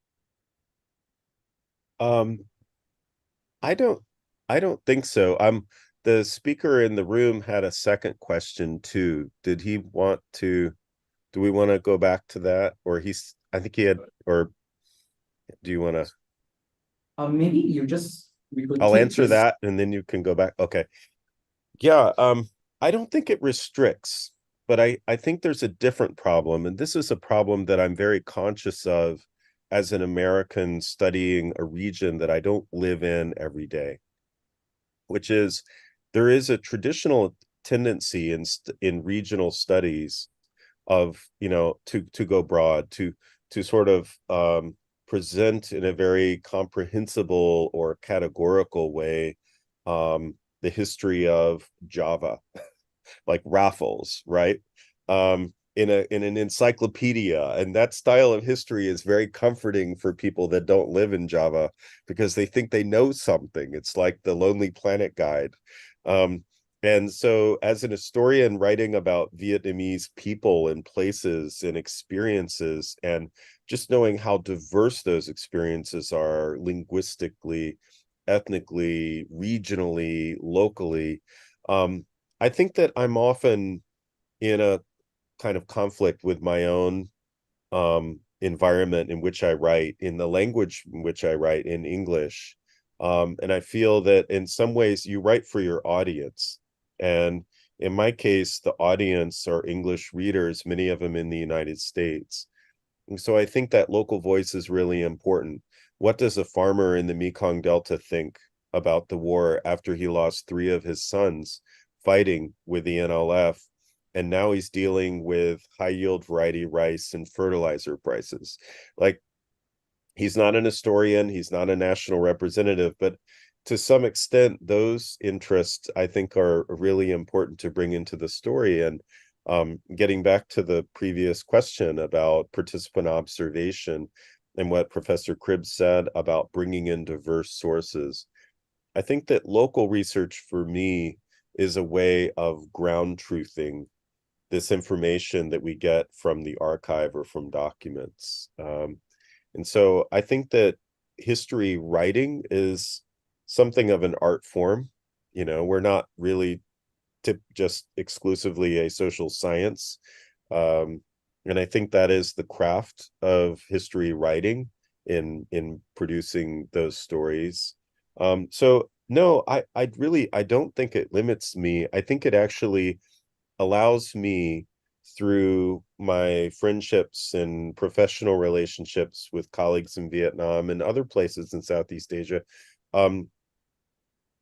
I don't think so. The speaker in the room had a second question too. Do we want to go back to that? Or I think he had, or do you want to? Maybe I'll answer that and then you can go back. Okay. Yeah, I don't think it restricts, but I think there's a different problem. And this is a problem that I'm very conscious of as an American studying a region that I don't live in every day, which is there is a traditional tendency in regional studies of, to go broad, to sort of present in a very comprehensible or categorical way the history of Java, like Raffles, right? In an encyclopedia. And that style of history is very comforting for people that don't live in Java because they think they know something. It's like the Lonely Planet Guide. And so as an historian writing about Vietnamese people and places and experiences, and just knowing how diverse those experiences are linguistically, ethnically, regionally, locally, I think that I'm often in a kind of conflict with my own environment in which I write, in the language in which I write, in English. And I feel that in some ways you write for your audience. And in my case, the audience are English readers, many of them in the United States. And so I think that local voice is really important. What does a farmer in the Mekong Delta think about the war after he lost 3 of his sons fighting with the NLF? And now he's dealing with high yield variety rice and fertilizer prices. Like, he's not an historian, he's not a national representative, but to some extent, those interests, I think, are really important to bring into the story. And getting back to the previous question about participant observation and what Professor Cribb said about bringing in diverse sources, I think that local research for me is a way of ground truthing this information that we get from the archive or from documents. And so I think that history writing is something of an art form. You know, we're not really just exclusively a social science. And I think that is the craft of history writing in producing those stories. So no, I don't think it limits me. I think it actually allows me, through my friendships and professional relationships with colleagues in Vietnam and other places in Southeast Asia,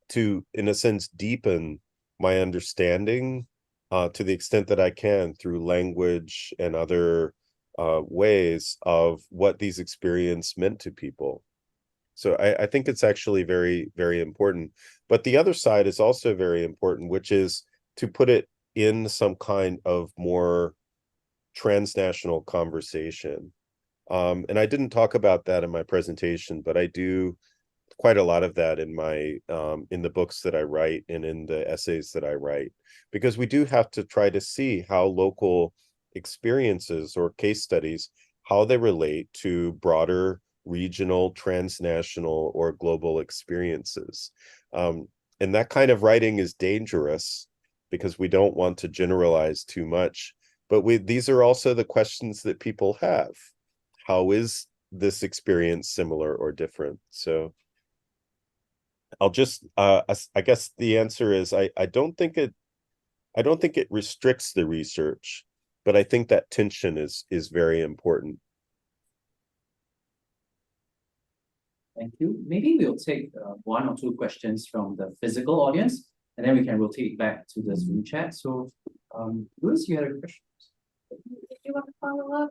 to, in a sense, deepen my understanding to the extent that I can through language and other ways of what these experiences meant to people. So I think it's actually very, very important. But the other side is also very important, which is to put it in some kind of more transnational conversation. And I didn't talk about that in my presentation, but I do quite a lot of that in my in the books that I write and in the essays that I write, because we do have to try to see how local experiences or case studies, how they relate to broader regional, transnational, or global experiences. And that kind of writing is dangerous because we don't want to generalize too much. But these are also the questions that people have. How is this experience similar or different? So I'll just I guess the answer is I don't think it restricts the research, but I think that tension is very important. Thank you. Maybe we'll take one or two questions from the physical audience, and then we can rotate back to the Zoom chat. So, Louis, you had a question? Did you want to follow up?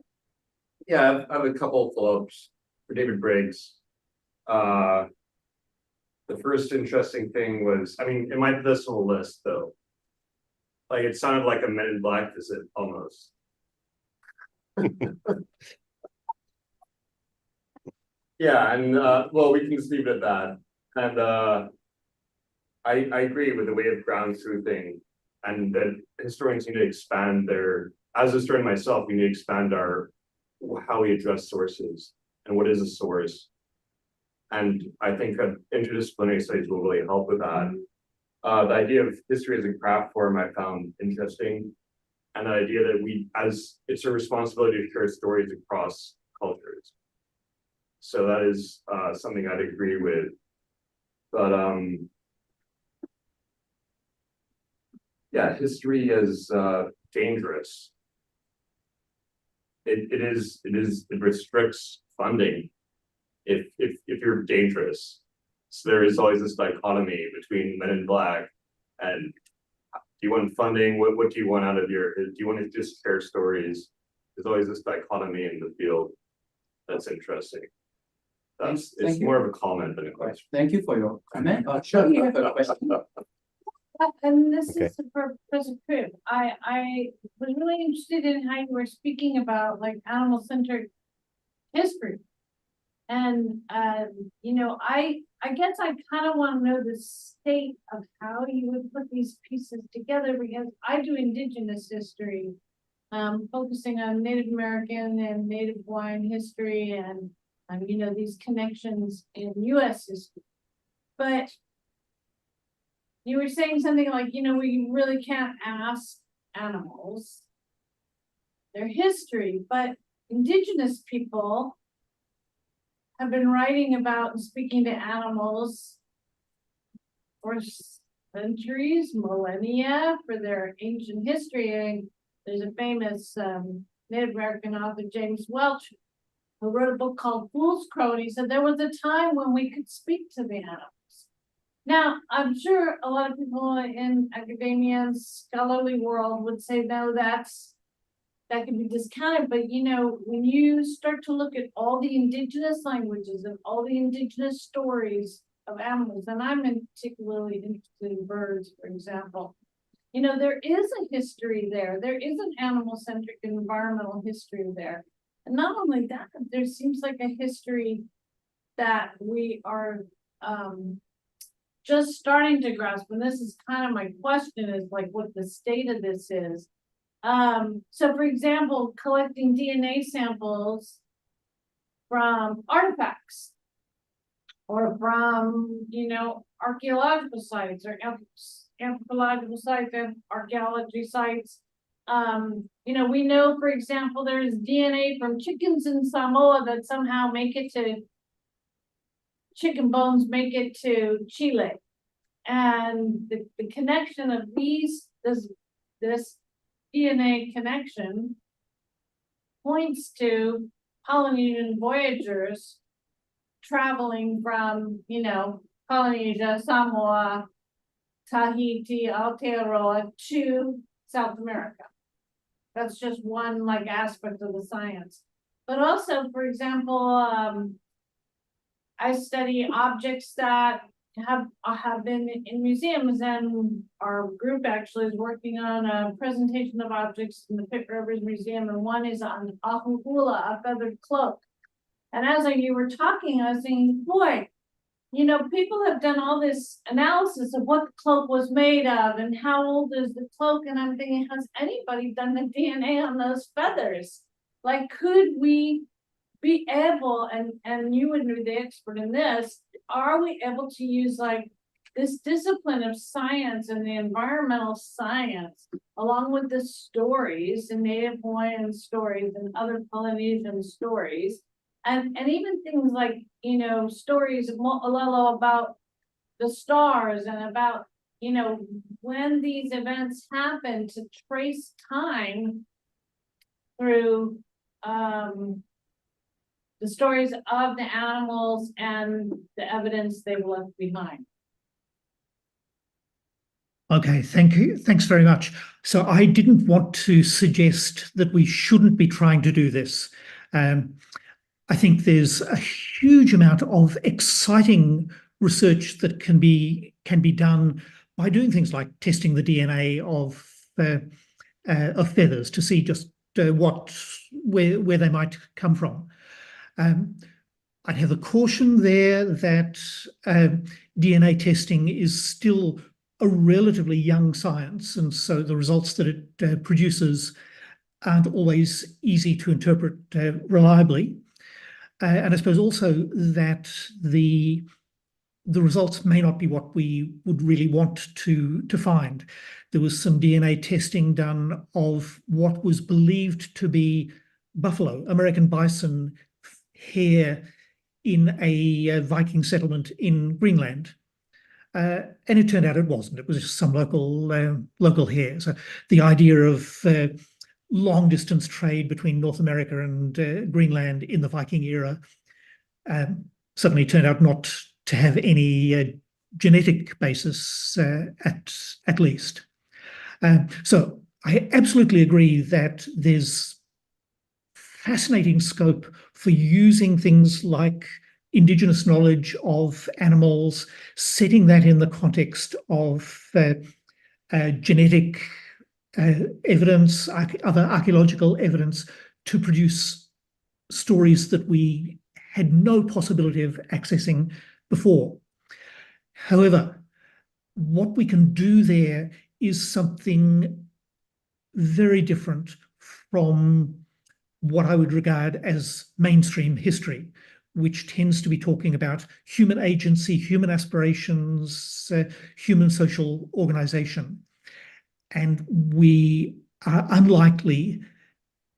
Yeah, I have a couple of follow-ups for David Briggs. The first interesting thing was, I mean, in this whole list though, like it sounded like a Men in Black visit almost. Yeah, and well, we can just leave it at that. And I agree with the way of ground truthing, and that historians need to expand their, as a historian myself, we need to expand our how we address sources and what is a source. And I think that interdisciplinary studies will really help with that. The idea of history as a craft form I found interesting, and the idea that it's a responsibility to share stories across cultures. So that is something I'd agree with. But yeah, history is dangerous. It restricts funding if you're dangerous. So there is always this dichotomy between Men in Black and, do you want funding? What do you want out of do you want to just share stories? There's always this dichotomy in the field that's interesting. It's more of a comment than a question. Thank you for your comment. Shirley, you have a question? And this Okay. is for Professor Cribb. I was really interested in how you were speaking about animal-centered history. And you know, I guess I kind of want to know the state of how you would put these pieces together, because I do indigenous history, focusing on Native American and Native Hawaiian history and you know, these connections in US history. But you were saying something like, you know, we really can't ask animals their history, but indigenous people have been writing about and speaking to animals for centuries, millennia, for their ancient history. And there's a famous Native American author, James Welch, who wrote a book called Fool's Crow, and he said there was a time when we could speak to the animals. Now, I'm sure a lot of people in academia and scholarly world would say, no, that can be discounted. But you know, when you start to look at all the indigenous languages and all the indigenous stories of animals, and I'm particularly interested in birds, for example, you know, there is a history there. There is an animal-centric environmental history there. And not only that, there seems like a history that we are just starting to grasp, and this is kind of my question, is like what the state of this is. So for example, collecting DNA samples from artifacts or from, archaeological sites or anthropological sites and archaeology sites. We know, for example, there's DNA from chickens in Samoa that somehow chicken bones make it to Chile. And the connection of this DNA connection points to Polynesian voyagers traveling from, Polynesia, Samoa, Tahiti, Aotearoa to South America. That's just one aspect of the science. But also, for example, I study objects that have been in museums, and our group actually is working on a presentation of objects in the Pitt Rivers Museum, and one is on ahuhula, a feathered cloak. And as you were talking, I was thinking, boy, people have done all this analysis of what the cloak was made of and how old is the cloak, and I'm thinking, has anybody done the DNA on those feathers? Could we be able, and you would be the expert in this, are we able to use this discipline of science and the environmental science along with the stories and Native Hawaiian stories and other Polynesian stories, and even things stories of Mo'olelo about the stars and about, when these events happen, to trace time through the stories of the animals and the evidence they left behind. Okay, thank you. Thanks very much. So I didn't want to suggest that we shouldn't be trying to do this. I think there's a huge amount of exciting research that can be done by doing things like testing the DNA of feathers to see just where they might come from. I'd have a caution there that DNA testing is still a relatively young science, and so the results that it produces aren't always easy to interpret reliably. And I suppose also that the results may not be what we would really want to find. There was some DNA testing done of what was believed to be buffalo, American bison hair, in a Viking settlement in Greenland. And it turned out it wasn't. It was just some local hair. So the idea of long distance trade between North America and Greenland in the Viking era suddenly turned out not to have any genetic basis at least. So I absolutely agree that there's fascinating scope for using things like indigenous knowledge of animals, setting that in the context of genetic evidence, other archaeological evidence, to produce stories that we had no possibility of accessing before. However, what we can do there is something very different from what I would regard as mainstream history, which tends to be talking about human agency, human aspirations, human social organization. And we are unlikely,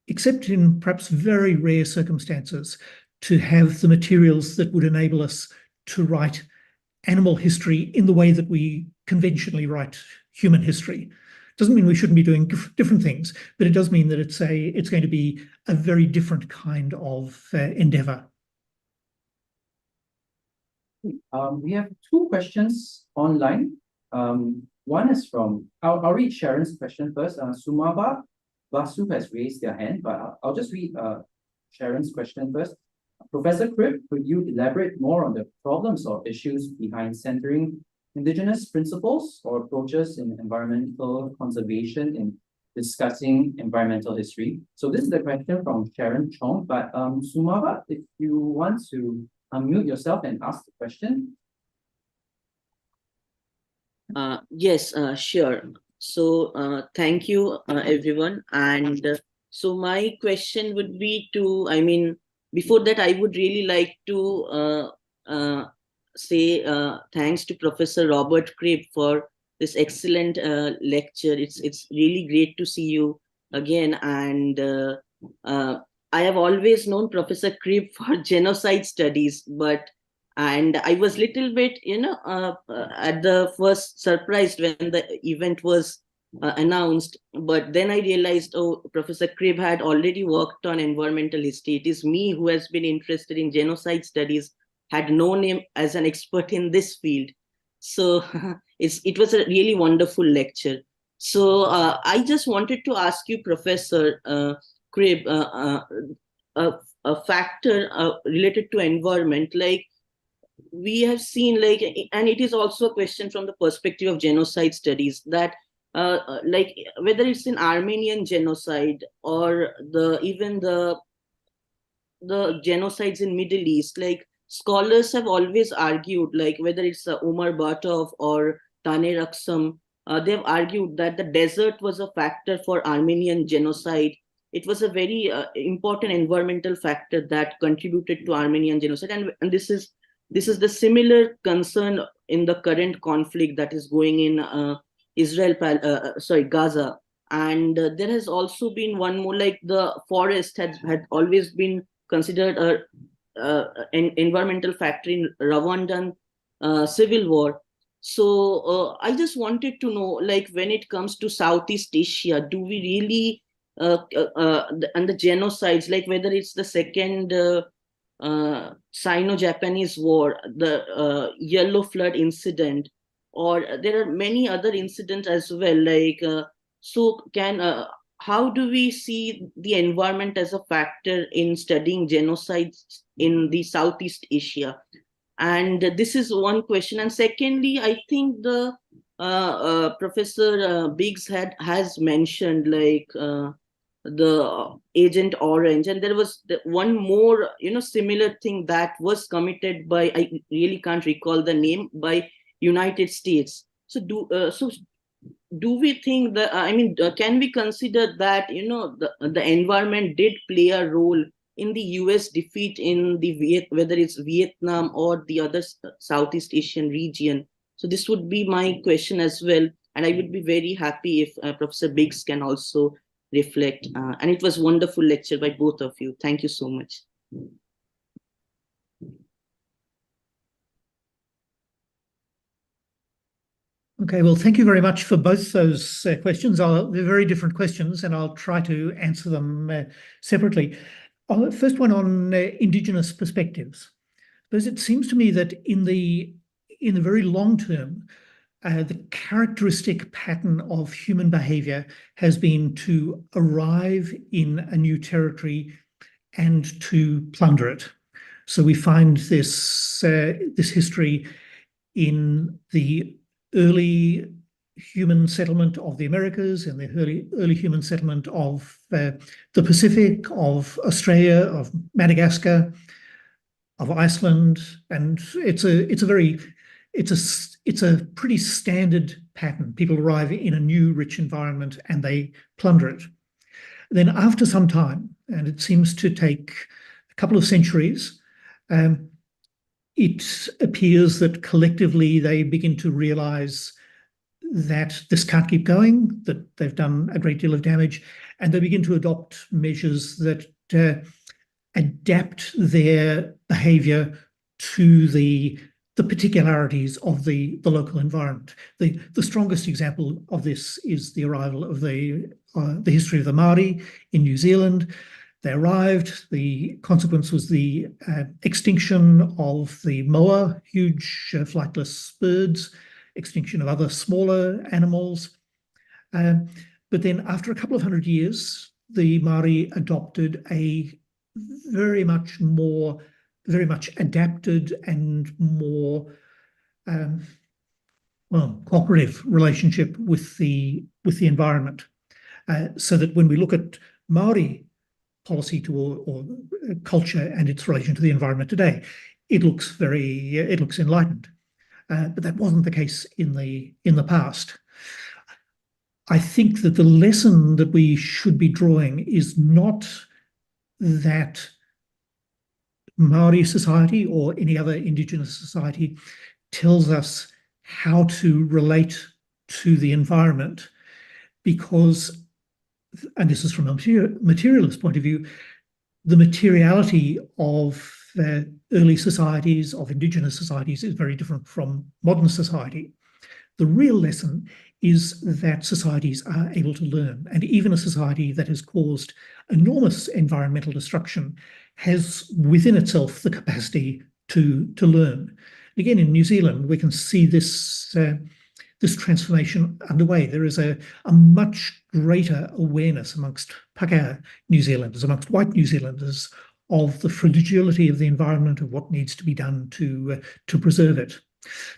except in perhaps very rare circumstances, to have the materials that would enable us to write animal history in the way that we conventionally write human history. Doesn't mean we shouldn't be doing different things, but it does mean that it's going to be a very different kind of endeavor. We have two questions online. One is from, I'll read Sharon's question first. Sumaba Vasu has raised their hand, but I'll just read Sharon's question first. Professor Cribb, could you elaborate more on the problems or issues behind centering indigenous principles or approaches in environmental conservation in discussing environmental history? So this is the question from Sharon Chong, but Sumaba, if you want to unmute yourself and ask the question. Yes, sure. So, thank you, everyone. And so my question would be to, before that, I would really like to say thanks to Professor Robert Cribb for this excellent lecture. It's really great to see you again. And I have always known Professor Cribb for genocide studies, and I was little bit, at the first surprised when the event was announced. But then I realized, oh, Professor Cribb had already worked on environmental history. It is me who has been interested in genocide studies, had known him as an expert in this field. So it was a really wonderful lecture. So I just wanted to ask you, Professor Cribb, a factor related to environment, like we have seen, like, and it is also a question from the perspective of genocide studies, that like whether it's an Armenian genocide or even the genocides in Middle East, like scholars have always argued, like whether it's Umar Batov or Taner Aksam, they've argued that the desert was a factor for Armenian genocide. It was a very important environmental factor that contributed to Armenian genocide, and this is the similar concern in the current conflict that is going in Gaza. And there has also been one more, like the forest had always been considered an environmental factor in Rwandan civil war. So I just wanted to know, like when it comes to Southeast Asia, do we really and the genocides, like whether it's the second Sino-Japanese War, the Yellow Flood incident, or there are many other incidents as well. Like, how do we see the environment as a factor in studying genocides in the Southeast Asia? And this is one question. And secondly, I think the Professor Biggs has mentioned, like, the Agent Orange, and there was one more similar thing that was committed by, I really can't recall the name, by United States. So do we think that can we consider that the environment did play a role in the US defeat in the whether it's Vietnam or the other Southeast Asian region? So this would be my question as well, and I would be very happy if Professor Biggs can also reflect. And it was a wonderful lecture by both of you. Thank you so much. Okay, well, thank you very much for both those questions. They're very different questions, and I'll try to answer them separately. First one on Indigenous perspectives. Because it seems to me that in the very long term, the characteristic pattern of human behavior has been to arrive in a new territory and to plunder it. So we find this history in the early human settlement of the Americas, in the early human settlement of the Pacific, of Australia, of Madagascar, of Iceland, and it's a pretty standard pattern. People arrive in a new rich environment and they plunder it. Then after some time, and it seems to take a couple of centuries, it appears that collectively they begin to realize that this can't keep going, that they've done a great deal of damage, and they begin to adopt measures that adapt their behavior to the particularities of the local environment. The strongest example of this is the arrival of the history of the Maori in New Zealand. They arrived. The consequence was the extinction of the moa, huge flightless birds, extinction of other smaller animals. But then after a couple of hundred years, the Maori adopted a very much adapted and more cooperative relationship with the environment, so that when we look at Maori policy or culture and its relation to the environment today, it looks enlightened. but that wasn't the case in the past. I think that the lesson that we should be drawing is not that Maori society or any other indigenous society tells us how to relate to the environment, because, and this is from a materialist point of view, the materiality of early societies, of indigenous societies, is very different from modern society. The real lesson is that societies are able to learn, and even a society that has caused enormous environmental destruction has within itself the capacity to learn. Again, in New Zealand, we can see this transformation underway. There is a much greater awareness amongst Pākehā New Zealanders, amongst white New Zealanders, of the fragility of the environment, of what needs to be done to preserve it.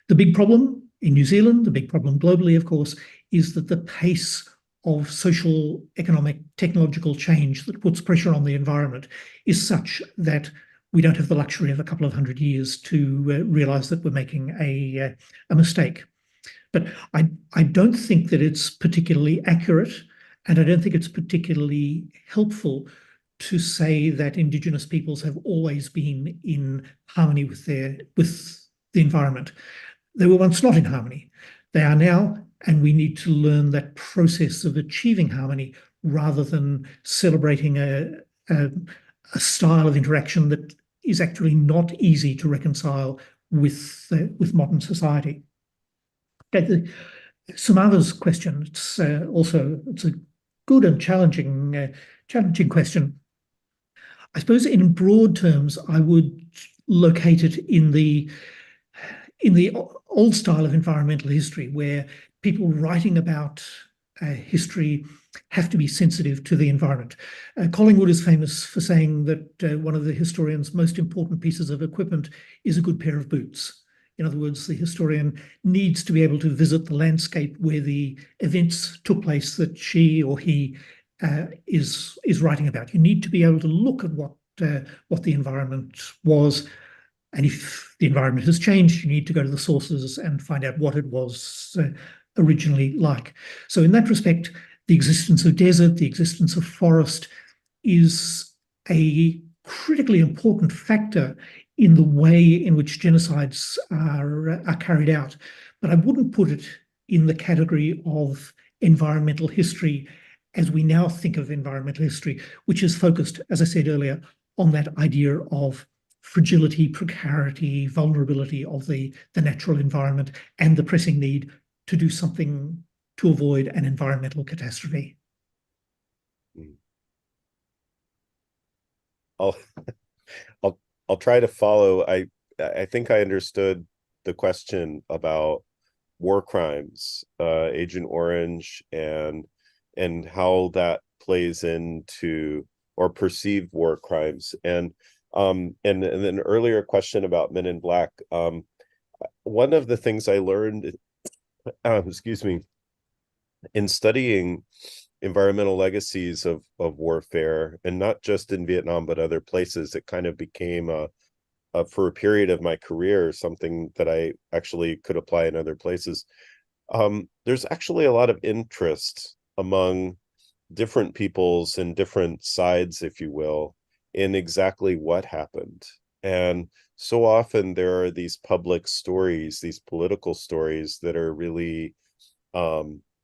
The big problem in New Zealand, the big problem globally, of course, is that the pace of social, economic, technological change that puts pressure on the environment is such that we don't have the luxury of a couple of 100 years to realize that we're making a mistake. But I don't think that it's particularly accurate, and I don't think it's particularly helpful to say that Indigenous peoples have always been in harmony with the environment. They were once not in harmony. They are now, and we need to learn that process of achieving harmony rather than celebrating a style of interaction that is actually not easy to reconcile with modern society. Okay, Samantha's question, it's a good and challenging question. I suppose in broad terms, I would locate it in the old style of environmental history, where people writing about history have to be sensitive to the environment. Collingwood is famous for saying that one of the historian's most important pieces of equipment is a good pair of boots. In other words, the historian needs to be able to visit the landscape where the events took place that she or he is writing about. You need to be able to look at what the environment was, and if the environment has changed, you need to go to the sources and find out what it was originally like. So in that respect, the existence of desert, the existence of forest is a critically important factor in the way in which genocides are carried out. But I wouldn't put it in the category of environmental history as we now think of environmental history, which is focused, as I said earlier, on that idea of fragility, precarity, vulnerability of the natural environment, and the pressing need to do something to avoid an environmental catastrophe. I'll try to follow. I think I understood the question about war crimes, Agent Orange, and how that plays into, or perceived war crimes, and an earlier question about Men in Black. One of the things I learned, excuse me, in studying environmental legacies of warfare, and not just in Vietnam but other places, it kind of became for a period of my career something that I actually could apply in other places. There's actually a lot of interest among different peoples and different sides, if you will, in exactly what happened. And so often there are these public stories, these political stories that are really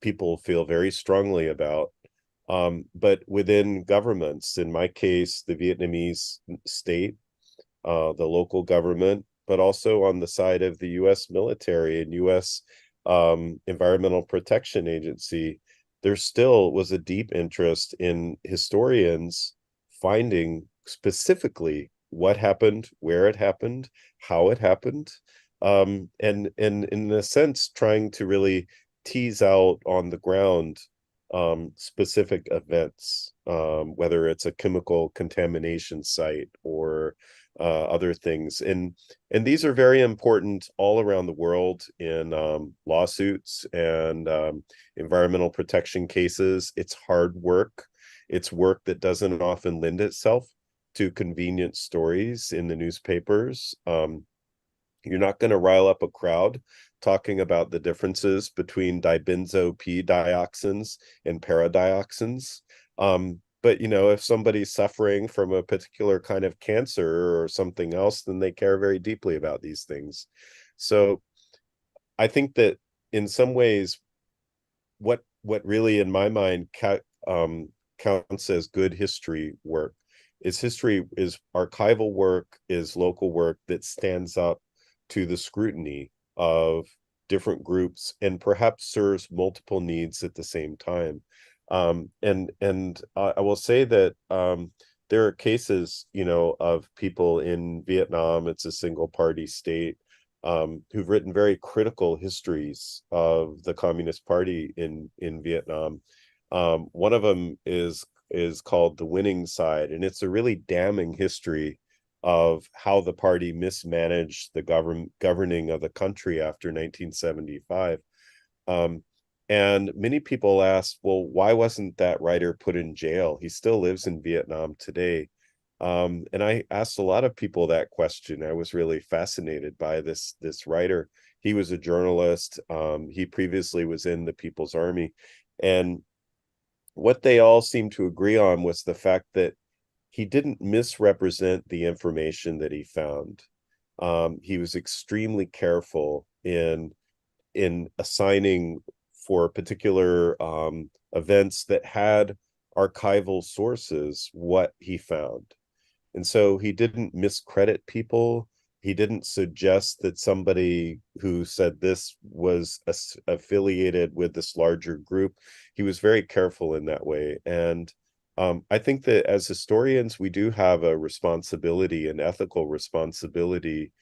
people feel very strongly about. But within governments, in my case, the Vietnamese state, the local government, but also on the side of the US military and US Environmental Protection Agency, there still was a deep interest in historians finding specifically what happened, where it happened, how it happened, and in a sense trying to really tease out on the ground specific events, whether it's a chemical contamination site or other things, and these are very important all around the world in lawsuits and environmental protection cases. It's hard work. It's work that doesn't often lend itself to convenient stories in the newspapers. You're not going to rile up a crowd talking about the differences between dibenzo P dioxins and paradioxins. But if somebody's suffering from a particular kind of cancer or something else, then they care very deeply about these things. So I think that in some ways, what really in my mind counts as good history work is archival work, is local work that stands up to the scrutiny of different groups and perhaps serves multiple needs at the same time. And I will say that there are cases, of people in Vietnam, it's a single party state, who've written very critical histories of the Communist Party in Vietnam. One of them is called The Winning Side, and it's a really damning history of how the party mismanaged the governing of the country after 1975. And many people asked, well, why wasn't that writer put in jail? He still lives in Vietnam today. And I asked a lot of people that question. I was really fascinated by this writer. He was a journalist. He previously was in the People's Army. And what they all seemed to agree on was the fact that he didn't misrepresent the information that he found. He was extremely careful in assigning for particular events that had archival sources what he found. And so he didn't miscredit people. He didn't suggest that somebody who said this was affiliated with this larger group. He was very careful in that way. And I think that as historians, we do have a responsibility, an ethical responsibility,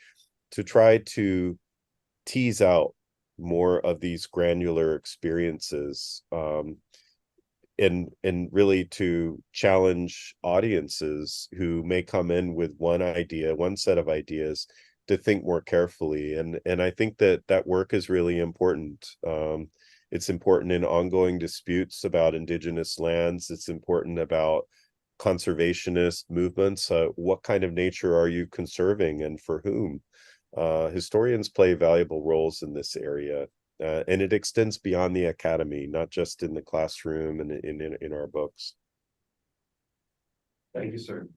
to try to tease out more of these granular experiences, and really to challenge audiences who may come in with one set of ideas, to think more carefully. And I think that work is really important. It's important in ongoing disputes about indigenous lands. It's important about conservationist movements. What kind of nature are you conserving and for whom? Historians play valuable roles in this area. And it extends beyond the academy, not just in the classroom and in our books. Thank you, sir.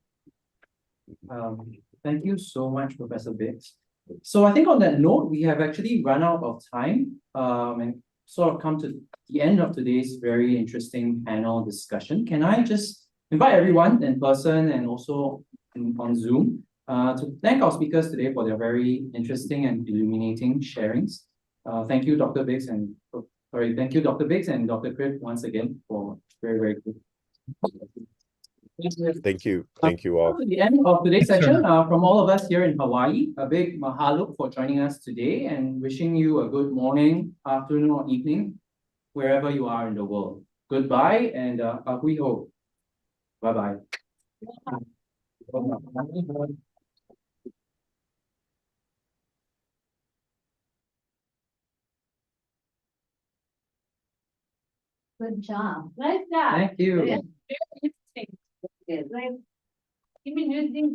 Thank you so much, Professor Biggs. So I think on that note, we have actually run out of time, and sort of come to the end of today's very interesting panel discussion. Can I just invite everyone in person and also on Zoom to thank our speakers today for their very interesting and illuminating sharings. Thank you, Dr. Biggs and Dr. Biggs and Dr. Cribb once again for very, very good. Thank you. Thank you all. At the end of today's Thanks, session, from all of us here in Hawaii, a big mahalo for joining us today and wishing you a good morning, afternoon, or evening, wherever you are in the world. Goodbye and ahui ho. Bye-bye. Good job. Nice job. Thank you. Very interesting. Like, even using